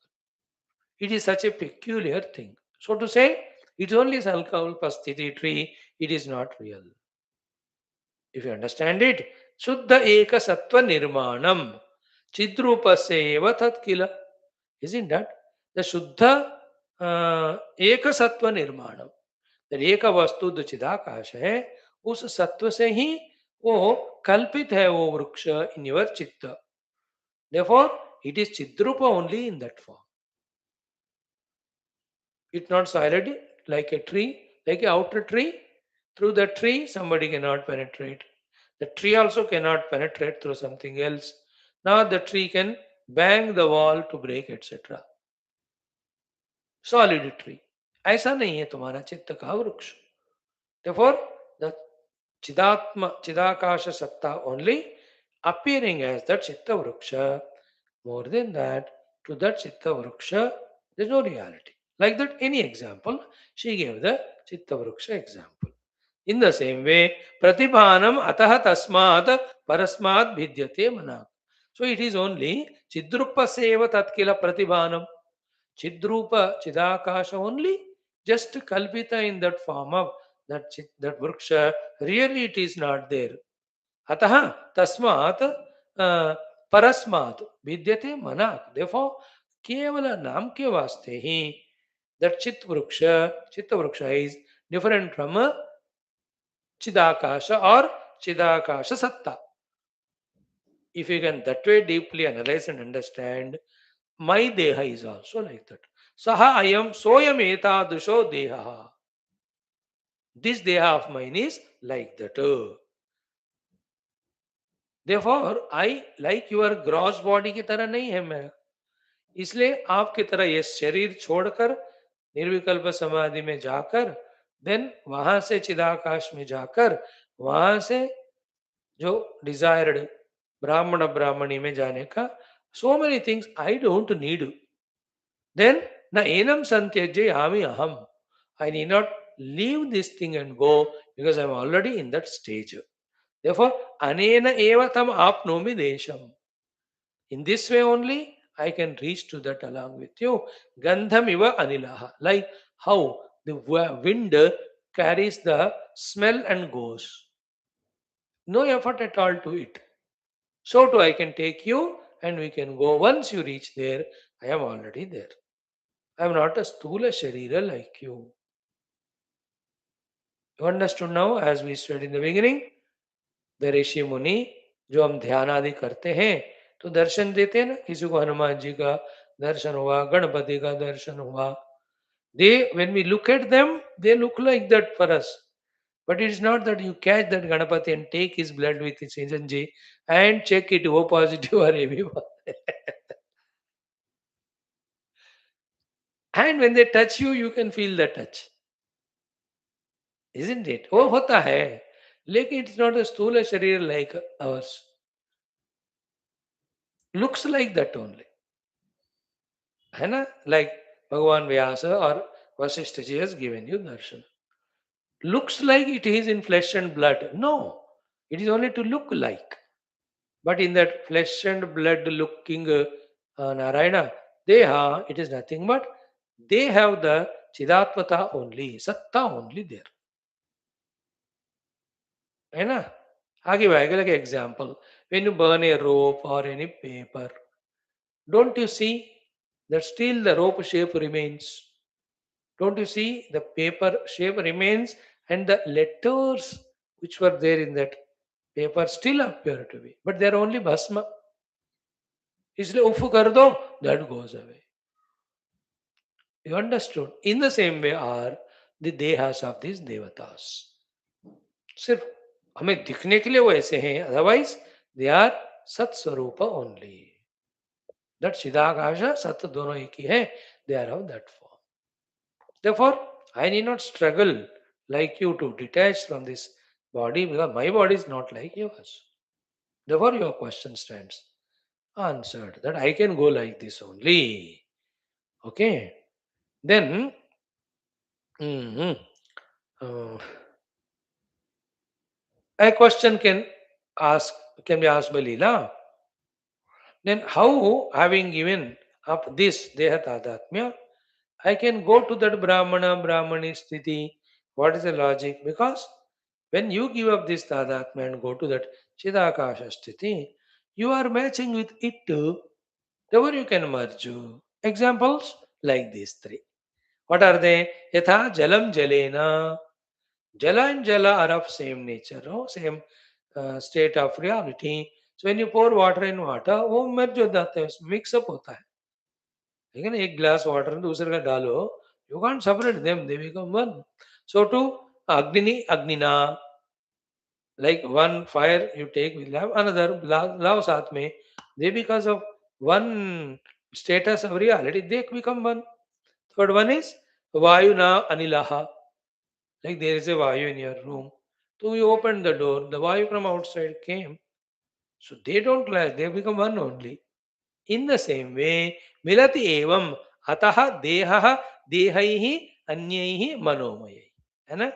It is such a peculiar thing. So to say, it's only Salkalpasthiti tree, it is not real. If you understand it, Shuddha Eka Sattva Nirmanam Chidrupaseva Tatkila. Isn't that? The Shuddha Eka Sattva Nirmanam. The Eka Vastu जो चिदाकाश है उस सत्व से ही वो कल्पित है वो वृक्ष इन योर चित्त. Therefore, it is Chidrupa only in that form. It's not solid like a tree, like an outer tree. Through the tree, somebody cannot penetrate. The tree also cannot penetrate through something else. Now the tree can bang the wall to break, etc. Solid tree. ऐसा नहीं है तुम्हारा चित्त का वृक्ष. Therefore, the Chidakasha Satta only appearing as that Chitta Vruksha. More than that, to that Chitta Vruksha, there is no reality. Like that, any example, she gave the Chitta Vruksha example. In the same way, Pratibhanam Ataha Tasmat Parasmat Bhidyate Mana. So it is only Chidrupa Seva Tatkila Pratibhanam. Chidrupa Chidakasha only just Kalpita in that form of that Vruksha. Really it is not there. अतः तस्मात् परस्मात् विद्यते मनाक्. Therefore, केवल नाम के वास्ते ही that चित्त वृक्ष is different from चिदाकाश or चिदाकाश सत्ता. If you can that way deeply analyze and understand, my deha is also like that. Saha ayam soyam etadusho deha. This deha of mine is like that. Therefore, I like your gross body की तरह नहीं है मैं. इसलिए आपकी तरह ये शरीर छोड़कर निर्विकल्प समाधि में जाकर देन वहां से चिदाकाश में जाकर वहां से जो डिजायर्ड ब्राह्मण ब्राह्मणी में जाने का so many things I don't need. Then na enam santyajya yami aham. I need not leave this thing and go because I am already in that stage. Therefore, anena eva tam apnomi desham. In this way only, I can reach to that along with you. Gandham iva anilaha. Like how the wind carries the smell and goes. No effort at all to it. So too I can take you and we can go. Once you reach there, I am already there. I am not a stula sharira like you. You understood now as we said in the beginning? The ऋषि मुनि जो हम ध्यान आदि करते हैं तो दर्शन देते हैं ना. किसी को हनुमान जी का दर्शन हुआ, गणपति का दर्शन हुआ. They, when we look at them, they look like that for us. But it is not that you catch that Ganapati and take his blood with his Sijanji and check it O positive or AB. And when they touch you, you can feel the touch. Isn't it? वो होता है. लेकिन it's not a स्थूल शरीर like ours. Looks like that only. है ना? Like Bhagavan Vyasa or Vaashishtha ji has given you darshan. looks like it is in flesh and blood. No, it is only to look like. But in that flesh and blood looking Narayana, it is nothing but they have the Chidatmata only, Satta only there. है ना? आगे आएगा like example. When you burn a rope or any paper, don't you see that still the rope shape remains? Don't you see the paper shape remains and the letters which were there in that paper still appear to be, but they are only bhasma. इसलिए उफ कर दो, that goes away. You understood? In the same way are the dehas of these devatas. सिर्फ हमें दिखने के लिए वो ऐसे हैं, otherwise they are सत स्वरूप only. That Siddhakasha, Sat दोनों एक ही है. They are of that form. Therefore, I need not struggle like you to detach from this body because my body is not like yours. Therefore, your question stands answered that I can go like this only. Okay. Then, mhm, uh, a question ask can be asked by Leela. Then, how having given up this Deha Tadatmya, I can go to that Brahmana, Brahmani Sthiti. What is the logic? Because when you give up this Tadatmya and go to that Chidakasha Sthiti, you are matching with it too. Therefore, you can merge. Examples like these three. What are they? Yatha Jalam Jalena. Jala and Jala are of same nature, no? Same state of reality. So when you pour water in water, वो merge हो जाता है, mix up होता है. ठीक है ना, एक ग्लास वाटर दूसरे का डालो, you can't separate them, they become one. So to Agnina, like one fire you take, will have another love साथ में, they because of one status of reality, they become one. Third one is Vayuna Anilaha, like there is a Vayu in your room. So you open the door, the Vayu from outside came. So they don't clash, they become one only. In the same way, milati evam ataha deha dehaihi anyaihi manomayai. है ना?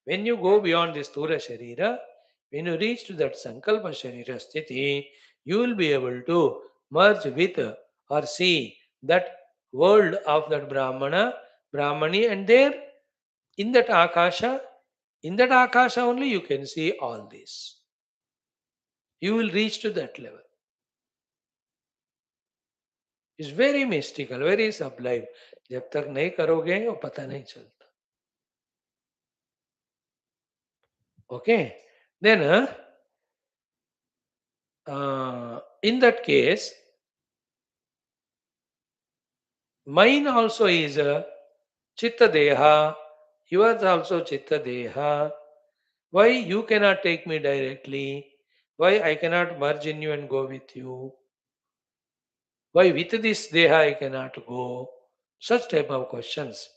When you go beyond this Sthula Sharira, when you reach to that Sankalpa Sharira Sthiti, you will be able to merge with or see that world of that Brahmana, Brahmani, and there in that Akasha only you can see all this. You will reach to that level. It's very mystical, very sublime. जब तक नहीं करोगे वो पता नहीं चलता. Okay, then in that case, mine also is a chitta deha. Yours also chitta deha. Why you cannot take me directly? Why I cannot merge in you and go with you? Why with this deha I cannot go? Such type of questions.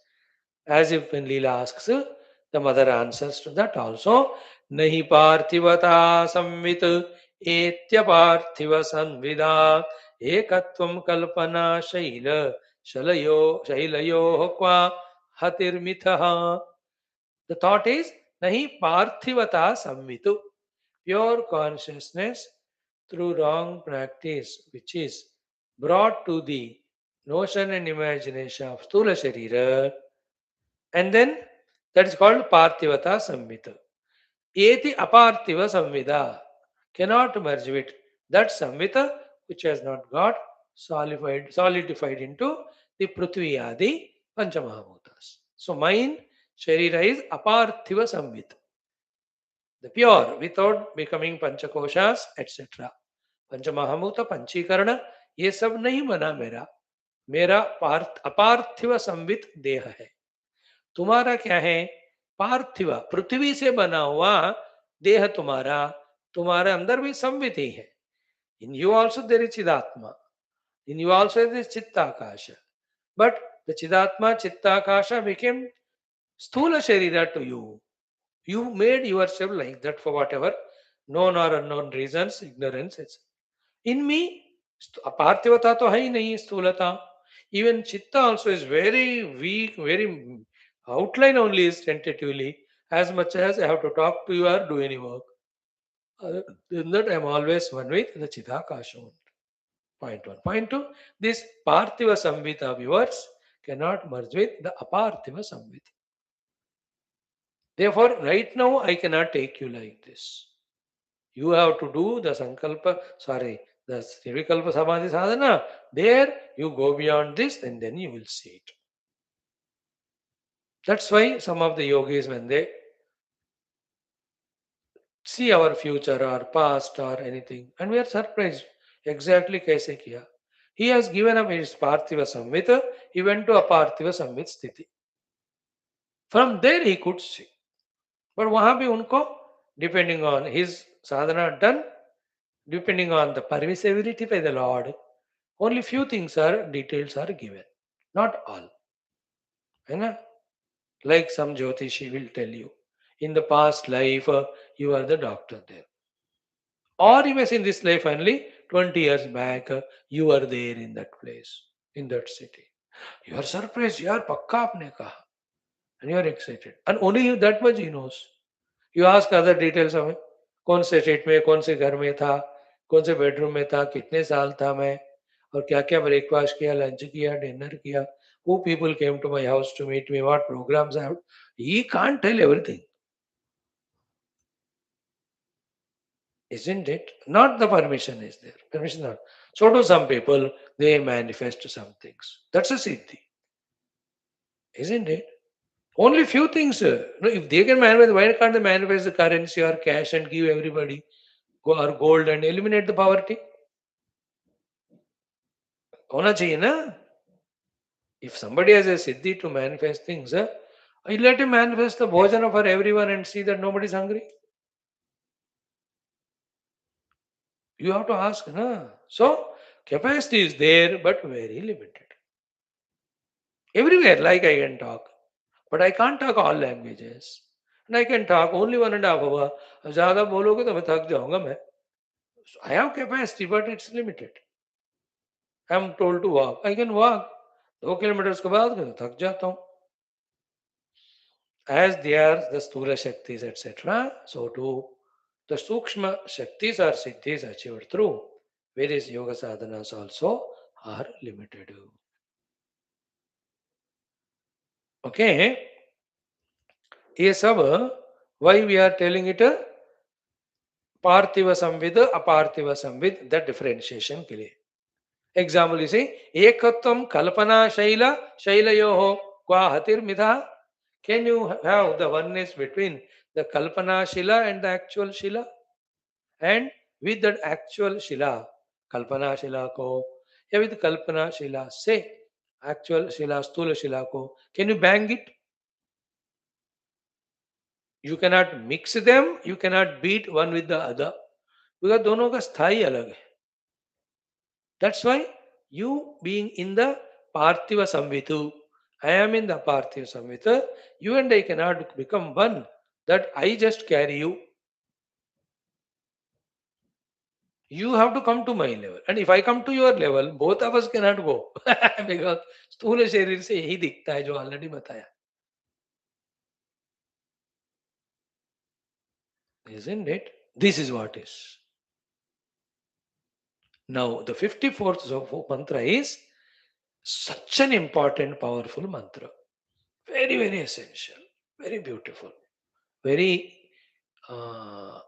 As if when Leela asks, the mother answers to that also. Nahi parthivata samvit etya parthiva sanvida ekatvam kalpana shailayo kwa hatirmitha. The thought is nahi parthivata samvitu. Pure consciousness through wrong practice, which is brought to the notion and imagination of Stula Sharira, and then that is called Parthivata Samvita. Eti Aparthiva Samvida cannot merge with that Samvita which has not got solidified into the Prithvi Adi Panchamahabhutas. So mind Sharira is Aparthiva Samvita. The pure without becoming Panchakoshas, etc. पंचमहाभूत पंचीकरण ये सब नहीं बना मेरा. मेरा अपार्थिव संवित देह है. तुम्हारा क्या है? पार्थिव पृथ्वी से बना हुआ देह तुम्हारा. तुम्हारे अंदर भी संवित ही है. In you also there is चिदात्मा. In you also there is चित्ताकाश. बट द चिदात्मा चित्ताकाश became स्थूल शरीर to you. You made yourself like that for whatever known or unknown reasons, ignorance, etc. In me, अपार्थिवता तो है ही नहीं, स्थूलता. Even chitta also is very weak, very outline only is tentatively. as much as I have to talk to you or do any work. Other than that, I am always one with the Chidakasha. Point one. Point two, this Parthiva Samvita viewers cannot merge with the Aparthiva Samvita. Therefore, right now I cannot take you like this. You have to do the the Srivikalpa Samadhi Sadhana. There you go beyond this and then you will see it. That's why some of the yogis, when they see our future or past or anything, and we are surprised. Exactly kaise kiya. He has given up his Parthiva Samvita, he went to a Parthiva Samvit Sthiti. From there he could see. But वहाँ भी उनको, depending on his sadhana done, depending on the permissibility by the Lord, only few things are, details are given. Not all. है ना? Like some Jyotishi will tell you, in the past life, you are the doctor there. Or even in this life only, 20 years back, you were there in that place, in that city. You are surprised, yaar, pakka aapne kaha. And you are excited. And only that much he knows. You ask other details of him. कौन से state में, कौन से घर में था, कौन से बेडरूम में था, कितने साल था मैं, और क्या क्या ब्रेकफास्ट किया, लंच किया, डिनर किया, who people came to my house to meet me, what programs I have. He can't tell everything. Isn't it? Not the permission is there. Permission not. So do some people, they manifest some things. That's a siddhi. Isn't it? Only few things. No, if they can manifest, why can't they manifest the currency or cash and give everybody or gold and eliminate the poverty? होना चाहिए ना? If somebody has a siddhi to manifest things, I let him manifest the bhojana for everyone and see that nobody is hungry. You have to ask, na? So, capacity is there, but very limited. Everywhere, like I can talk. But I can't talk all languages. And I can talk only 1.5 hour. ज़्यादा बोलोगे तो मैं थक जाऊंगा मैं. So I have capacity, but it's limited. I am told to walk. I can walk. 2 kilometers के बाद मैं थक जाता हूँ. As they are the Sthula Shaktis, etc., so too the Sukshma Shaktis or Siddhis achieved through various yoga sadhanas also are limited. Okay, ये सब why we are telling it पार्थिव संविद अपार्थिव संविद द डिफरेंशिएशन के लिए. एग्जाम्पल इसे एकत्वम कल्पना शैल शैलयोः क्वाहतिर्मिधा. Can you have the oneness between the kalpana shila and the actual shila? And with that actual shila, kalpana shila ko, या with kalpana shila से actual shila स्थूल shila को, can you bang it? You cannot mix them, you cannot beat one with the other, because दोनों का स्थाई अलग है. That's why you being in the Parthiva Samvitu, I am in the Parthiva Samvita, you and I cannot become one, that I just carry you. You have to come to my level. And if I come to your level, both of us cannot go. Because स्थूल शरीर से यही दिखता है जो already बताया. Isn't it? This is what is. Now, the 54th mantra is such an important, powerful mantra. Very, very essential. Very beautiful. Very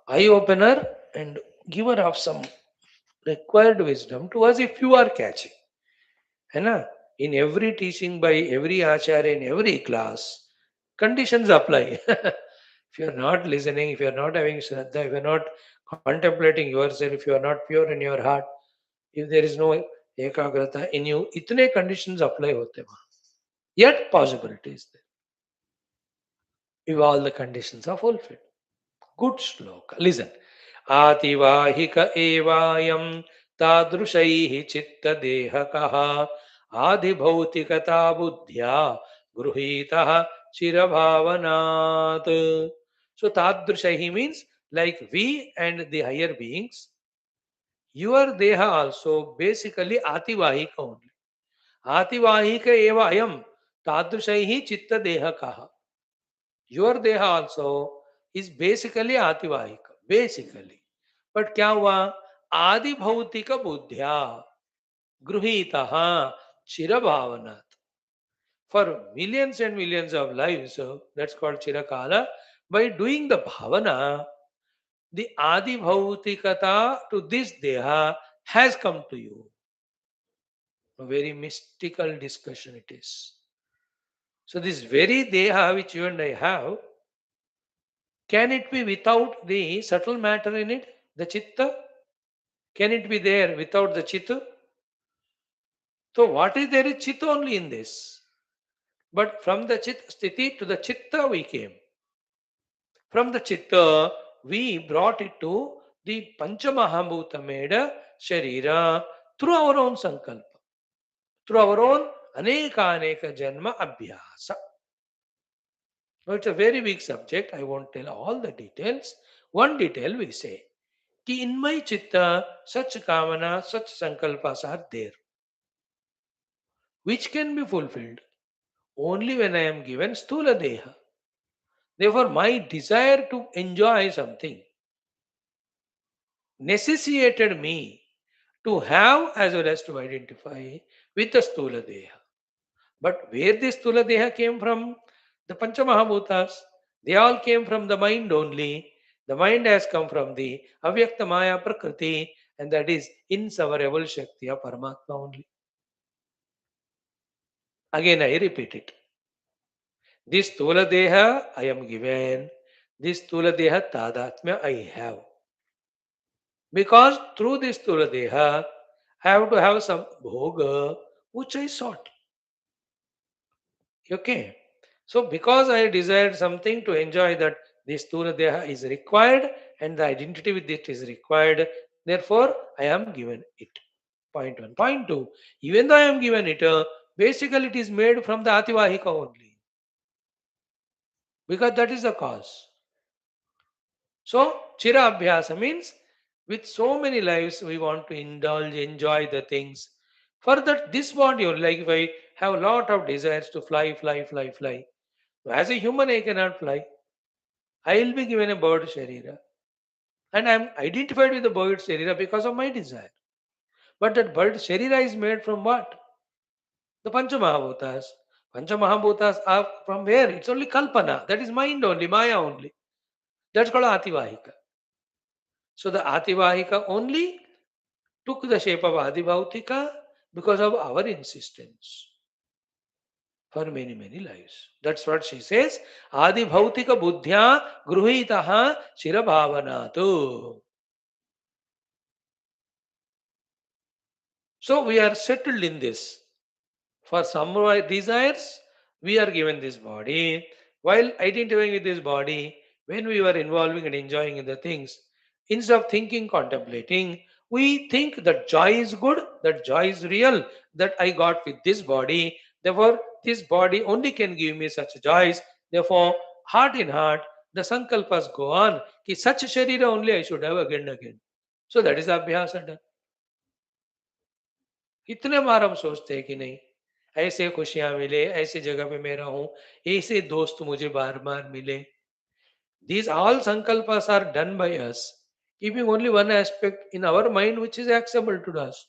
eye-opener and giver of some required wisdom to us if you are catching. है ना? In every teaching by every acharya in every class, conditions apply. If you are not listening, if you are not having shraddha, if you are not contemplating yourself, if you are not pure in your heart, if there is no ekagrata in you, itne conditions apply होते वहाँ. Yet possibility is there. If all the conditions are fulfilled. Good shloka. Listen. आतिवाहिक एवायं तादृशैः चित्तदेहकः आधिभौतिकता बुद्ध्या गृहीतः चिरभावनात्. So tadrushaihi means like we and the higher beings, your deha also basically ativahika only. Ativahika eva ayam tadrushaihi chitta dehakaha. Your deha also is basically ativahika. Basically. But kya hua? Adi bhautika buddhya gruhitaha chirabhavanat. For millions and millions of lives, that's called chirakala. By doing the bhavana, the adi bhautikata to this deha has come to you. A very mystical discussion it is. So this very deha which you and I have, can it be without the subtle matter in it, the chitta? Can it be there without the chitta? So what is there is chitta only in this. But from the chit sthiti to the chitta we came. From the chitta we brought it to the Panchamahabhuta made Sharira through our own sankalpa, through our own aneka janma abhyasa. Now it's a very big subject. I won't tell all the details. One detail we say. Ki in my chitta, such kamana, such sankalpas are there, which can be fulfilled only when I am given sthula deha. Therefore, my desire to enjoy something necessitated me to have as well as to identify with the sthula deha. But where this sthula deha came from? The Panchamahabhutas. They all came from the mind only. The mind has come from the avyakta maya prakriti, and that is inseparable Shakti of Paramatma only. Again, I repeat it. This Stula Deha I am given, this Stula Deha Tadatmya I have. Because through this Stula Deha, I have to have some bhoga which I sought. Okay. So because I desired something to enjoy that, this Stula Deha is required and the identity with it is required. Therefore, I am given it. Point one. Point two. Even though I am given it, basically it is made from the Ativahika only. Because that is the cause. So, Chira Abhyasa means with so many lives we want to indulge, enjoy the things. For that, this body, like if I have a lot of desires to fly, fly, fly, fly. As a human, I cannot fly. I will be given a bird sharira. And I am identified with the bird sharira because of my desire. But that bird sharira is made from what? The Panchamahabhutas. Panchamahabhutas are from where? It's only Kalpana. That is mind only, Maya only. That's called Ativahika. So the Ativahika only took the shape of Adibhautika because of our insistence for many, many lives. That's what she says. Adibhautika buddhya gruhitaha shirabhavanatu. So we are settled in this. For some of our desires, we are given this body. While identifying with this body, when we were involving and enjoying in the things, instead of thinking, contemplating, we think that joy is good, that joy is real, that I got with this body. Therefore, this body only can give me such joys. Therefore, heart in heart, the sankalpas go on. Ki such sharira only I should have again and again. So that is the abhyasa done. कितने बार हम सोचते हैं कि नहीं ऐसे खुशियां मिले ऐसी जगह पे मैं रहूं ऐसे दोस्त मुझे बार बार मिले these all sankalpas are done by us keeping only one aspect in our mind which is accessible to us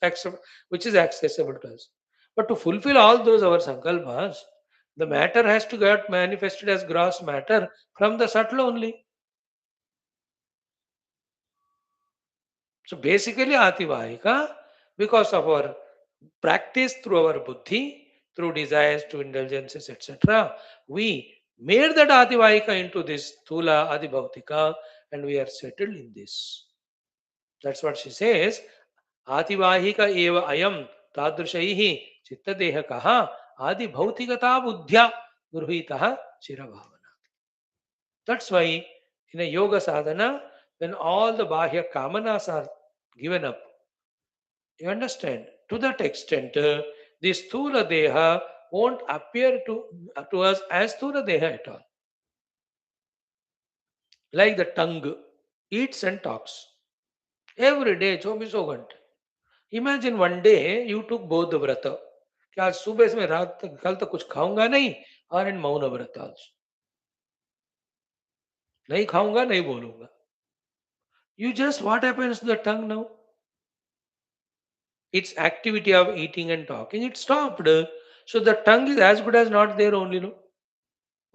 which is accessible to us but to fulfill all those our sankalpas the matter has to get manifested as gross matter from the subtle only. So basically ativahika because of our practice through our buddhi, through desires to indulgences, etc., we made that Adivahika into this Thula Adibhautika and we are settled in this. That's what she says. Ativahika eva ayam tadrushaihi chittadeha kaha adibhautikata buddhya gurhitaha shiravavana. That's why in a yoga sadhana, when all the bahya kamanas are given up, you understand? To that extent, this Sthula Deha won't appear to us as Sthula Deha at all. Like the tongue eats and talks. Every day, 24 घंटे. Imagine one day you took both the vrata. कि आज सुबह से मैं रात तक कल तक कुछ खाऊंगा नहीं और इन मौन व्रत also. नहीं खाऊंगा, नहीं बोलूंगा. You just, what happens to the tongue now? Its activity of eating and talking, it stopped. So the tongue is as good as not there only, no.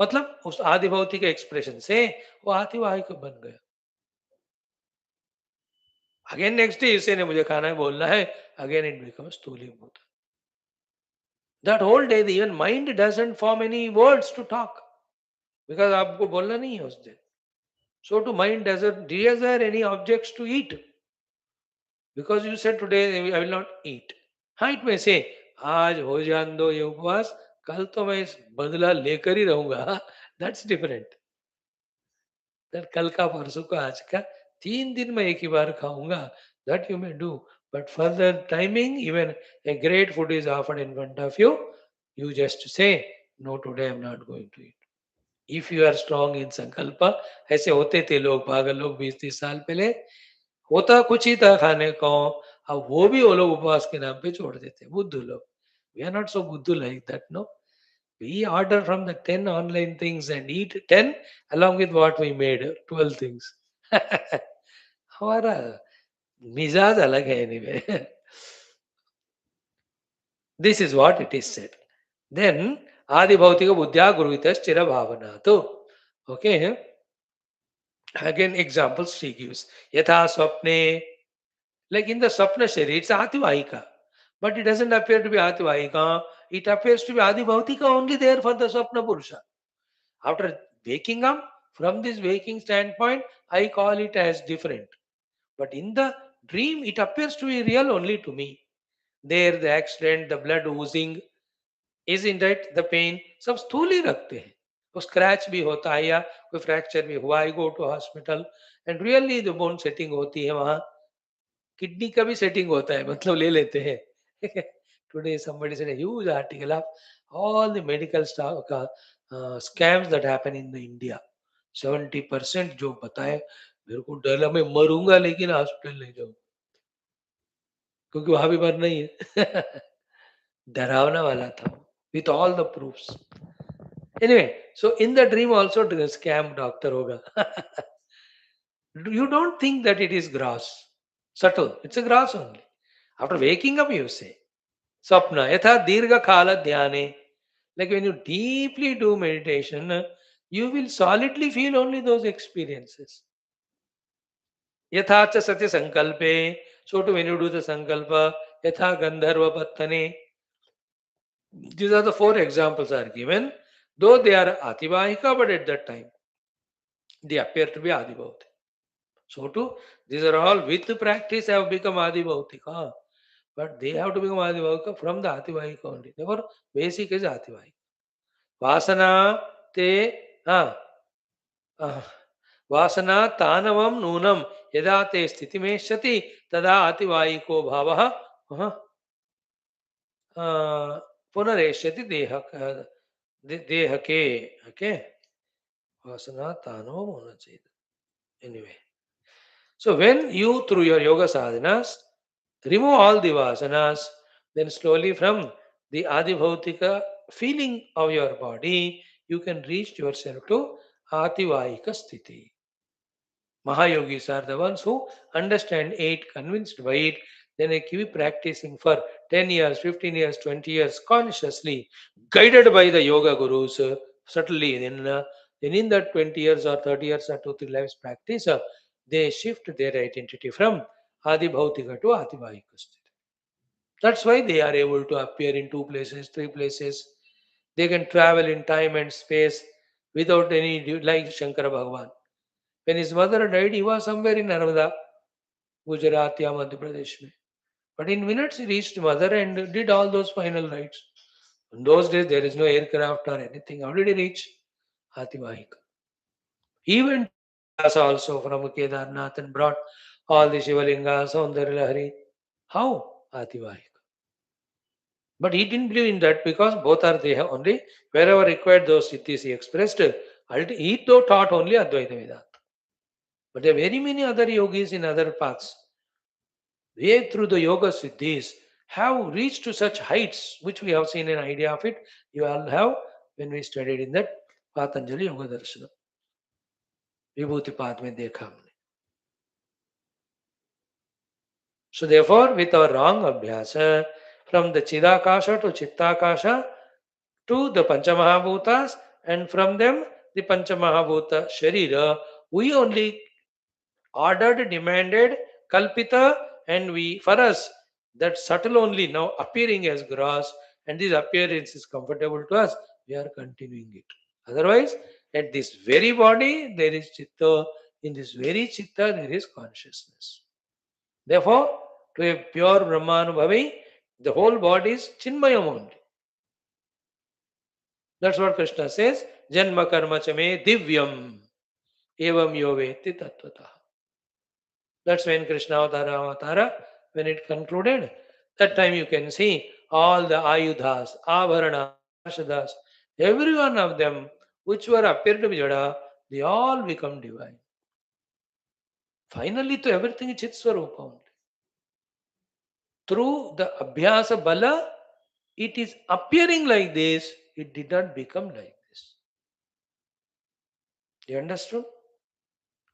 मतलब उस आदि भौतिक एक्सप्रेशन से वो आतिवाहिक बन गया. अगेन नेक्स्ट डे इसे ने मुझे खाना है बोलना है, अगेन इट बिकम्स स्थूलीभूत. That whole day even mind doesn't form any words to talk, because आपको बोलना नहीं है उस दिन. So too mind doesn't desire any objects to eat, because you said today I will not eat. हाँ, it में से आज हो जान दो ये उपवास, कल तो मैं इस बदला लेकर ही रहूंगा. That's different. दैट कल का, परसों का, आज का, 3 दिन में एक ही बार खाऊंगा. That you may do, but further timing, even a great food is offered in front of you, you just say no, today I'm not going to eat. If you are strong in संकल्प. ऐसे होते थे लोग, पागल लोग 20-30 साल पहले. होता कुछ ही था खाने को, अब वो भी वो लोग उपवास के नाम पे छोड़ देते, बुद्धू लोग. वी आर नॉट सो बुद्धू like that, no. We order from the 10 online things and eat 10 along with what we made, 12 things. हमारा मिजाज अलग है anyway. This is what it is said. Then आदि भौतिक बुद्ध्या गुरुहित स्थिर भावना तो. Okay. Again examples she gives. यथा स्वप्ने, like in the Swapna Shari, it's Ativahika. But it doesn't appear to be Ativahika. It appears to be Adi Bhautika only there for the Swapna Purusha. After waking up, from this waking standpoint, I call it as different. But in the dream, it appears to be real only to me. There, the accident, the blood oozing, isn't it? The pain, सब स्थूल ही रखते हैं. वो scratch भी होता है या कोई फ्रैक्चर भी हुआ, I go to hospital and really जो बोन सेटिंग होती है वहां, किडनी का भी सेटिंग होता है, मतलब ले लेते हैं. Today somebody said a huge article of all the medical staff का scams that happen in the India. 70% जो बताए, मेरे को डर लगा, मैं मरूंगा लेकिन हॉस्पिटल नहीं जाऊँ, क्योंकि वहां भी मरना ही है. डरावना वाला था, with all the proofs. Anyway, so in the dream also scam doctor होगा. You don't think that it is gross, subtle. It's a gross only. After waking up, you say. Swapna. Yatha dirgha kala dhyane. Like when you deeply do meditation, you will solidly feel only those experiences. Yatha cha sati sankalpe. So too when you do the sankalpa, yatha gandharva pattane. These are the 4 examples are given. Though they are ativahika, but at that time, they appear to be adibhauti. So too, these are all with practice have become adibhautika. But they have to become adivahika from the ativahika only. Therefore, basic is ativahika. Vasana te वासना तानवम नूनम यदा ते स्थिति में सति तदा अतिवाहिको भावः पुनरेष्यति देह के. ओके, वासना तानवम होना चाहिए. Anyway, so when you through your yoga sadhanas remove all the vasanas, then slowly from the adibhautika feeling of your body, you can reach yourself to ativahika sthiti. Mahayogis are the ones who understand it, convinced by it, then they keep practicing for 10 years, 15 years, 20 years, consciously, guided by the yoga gurus, subtly. Then in that 20 years or 30 years or 2-3 lives practice, they shift their identity from Adibhautika to Ativahika sthiti. That's why they are able to appear in 2 places, 3 places. They can travel in time and space without any, like Shankara Bhagavan. When his mother died, he was somewhere in Narmada, Gujarat, या Madhya Pradesh में. But in minutes he reached mother and did all those final rites. In those days there is no aircraft or anything. How did he reach Ativahika? He went to Kailas also from Kedarnath and brought all the Shivalingas, Saundarya Lahari. How? Ativahika. But he didn't believe in that because both are there only. Wherever required those siddhis he expressed. He though taught only Advaita Vedanta. But there are very many other yogis in other paths. They, through the yoga siddhis, have reached to such heights, which we have seen an idea of it. You all have when we studied in that Patanjali Yoga Darshana. विभूति पाद में देखा हमने. So therefore, with our wrong abhyasa, from the Chidakasha to Chittakasha to the Panchamahabhutas, and from them the Panchamahabhuta Sharira, we only ordered, demanded, kalpita, and we, for us, that subtle only now appearing as gross, and this appearance is comfortable to us, we are continuing it. Otherwise, at this very body, there is chitta, in this very chitta, there is consciousness. Therefore, to a pure Brahmanubhavi, the whole body is Chinmayam only. That's what Krishna says, Janma karma chame divyam evam yoveti tattvata. That's when Krishna Avatara, when it concluded, that time you can see all the Ayudhas, Abharanas, Parshadas, every one of them which were appeared to be Jada, they all become divine. Finally, to everything is Chitswarupa only. Through the Abhyasa Bala, it is appearing like this, it did not become like this. You understood?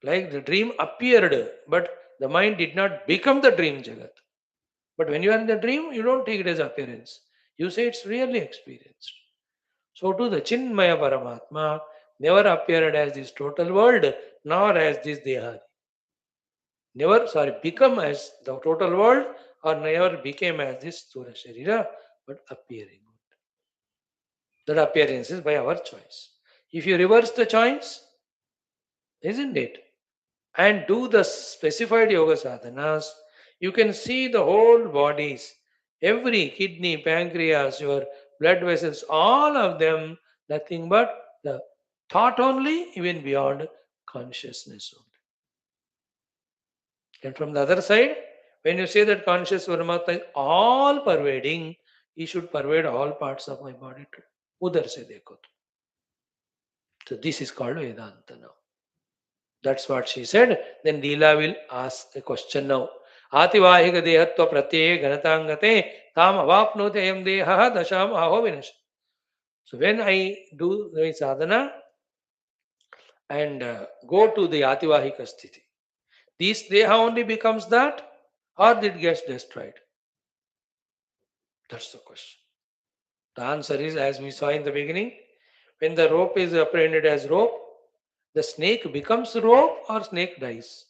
Like the dream appeared, but the mind did not become the dream Jagat. But when you are in the dream, you don't take it as appearance. You say it's really experienced. So too the Chinmaya Paramatma never appeared as this total world, nor as this Dehadi. Never, become as the total world, or never became as this Sthula Sharira, but appearing. That appearance is by our choice. If you reverse the choice, isn't it? And do the specified yoga sadhanas, you can see the whole bodies, every kidney, pancreas, your blood vessels, all of them, nothing but the thought only, even beyond consciousness only. And from the other side, when you say that conscious Paramatma is all pervading, he should pervade all parts of my body too. Udhar se dekho. So this is called Vedanta now. That's what she said. Then Leela will ask a question now. Ativahika dehatva pratye ganatangate tam avapnote ayam deha dasham aho vinash. So when I do the sadhana and go to the Ativahika sthiti, this deha only becomes that, or it gets destroyed? That's the question. The answer is, as we saw in the beginning, when the rope is apprehended as rope, the snake becomes rope or snake dies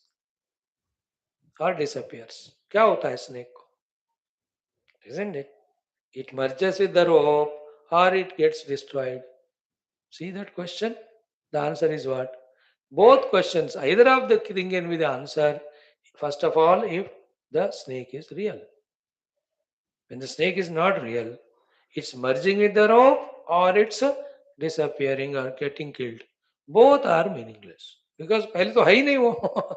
or disappears. क्या होता है snake को? Isn't it? It merges with the rope or it gets destroyed. See that question? The answer is what? Both questions, either of the thing can be the answer. First of all, if the snake is real. When the snake is not real, it's merging with the rope or it's disappearing or getting killed. Both are meaningless. Because पहले तो है ही नहीं वो.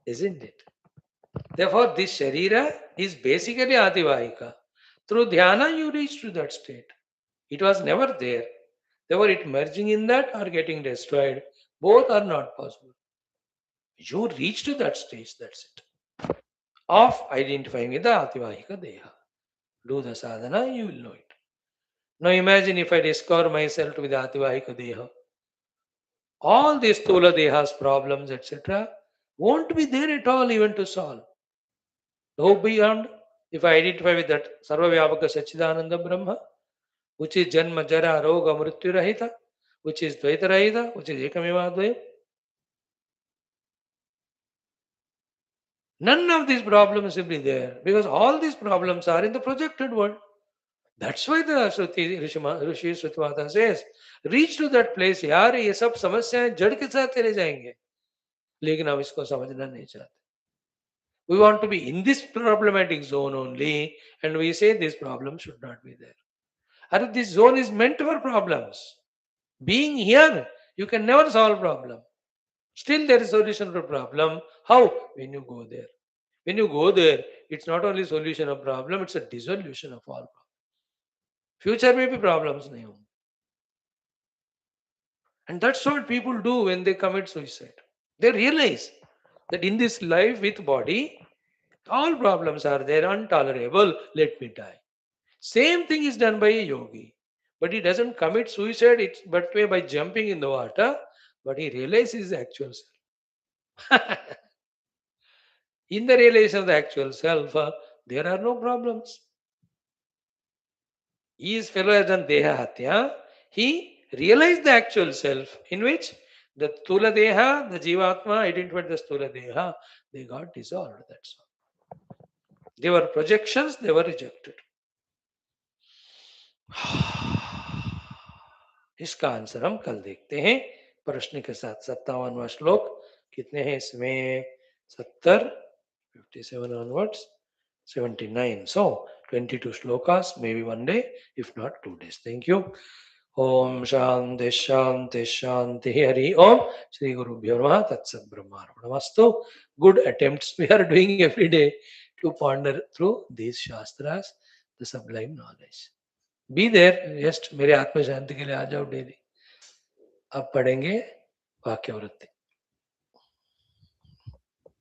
Isn't it? Therefore, this Sharira is basically Ativahika. Through dhyana, you reach to that state. It was never there. Therefore, it merging in that or getting destroyed. Both are not possible. You reach to that stage, that's it. Of identifying with the Ativahika Deha. Do the sadhana, you will know it. Now imagine if I discover myself with the Ativahika Deha. All these Stula Dehas problems, etc., won't be there at all even to solve. Go beyond, if I identify with that Sarvavyapaka Sachidananda Brahma, which is Janma Jara Roga Mrityu Rahita, which is Dvaita Rahita, which is Ekameva Advaita. None of these problems will be there because all these problems are in the projected world. That's why the Shruti Rishi Shrutvata says, reach to that place, यार ये सब समस्याएं जड़ के साथ चले जाएंगे, लेकिन हम इसको समझना नहीं चाहते. We want to be in this problematic zone only, and we say this problem should not be there. And this zone is meant for problems. Being here, you can never solve problem. Still there is solution for problem. How? When you go there. When you go there, it's not only solution of problem, it's a dissolution of all problems. Future may be problems. nahi honge. And that's what people do when they commit suicide. They realize that in this life with body, all problems are there, intolerable, let me die. Same thing is done by a yogi. But he doesn't commit suicide, but by jumping in the water, but he realizes the actual self. In the realization of the actual self, there are no problems. His fellow has done Deha Hatya. He realized the actual self, in which the Stula Deha, the Jivatma identified the Stula Deha, they got dissolved. That's all. They were projections, they were rejected. इसका answer हम कल देखते हैं प्रश्न के साथ। 57वां श्लोक कितने हैं इसमें? 70, 57 onwards, 79. So 22 shlokas, maybe one day, if not 2 days. Thank you. Om Shanti Shanti Shanti Hari Om Shri Gurubhyo Namaha Tatsat Brahmarpanastu. Good attempts we are doing every day to ponder through these shastras, the sublime knowledge. Be there, just मेरे आत्म शांति के लिए आ जाओ daily. अब पढ़ेंगे वाक्य वृत्ति।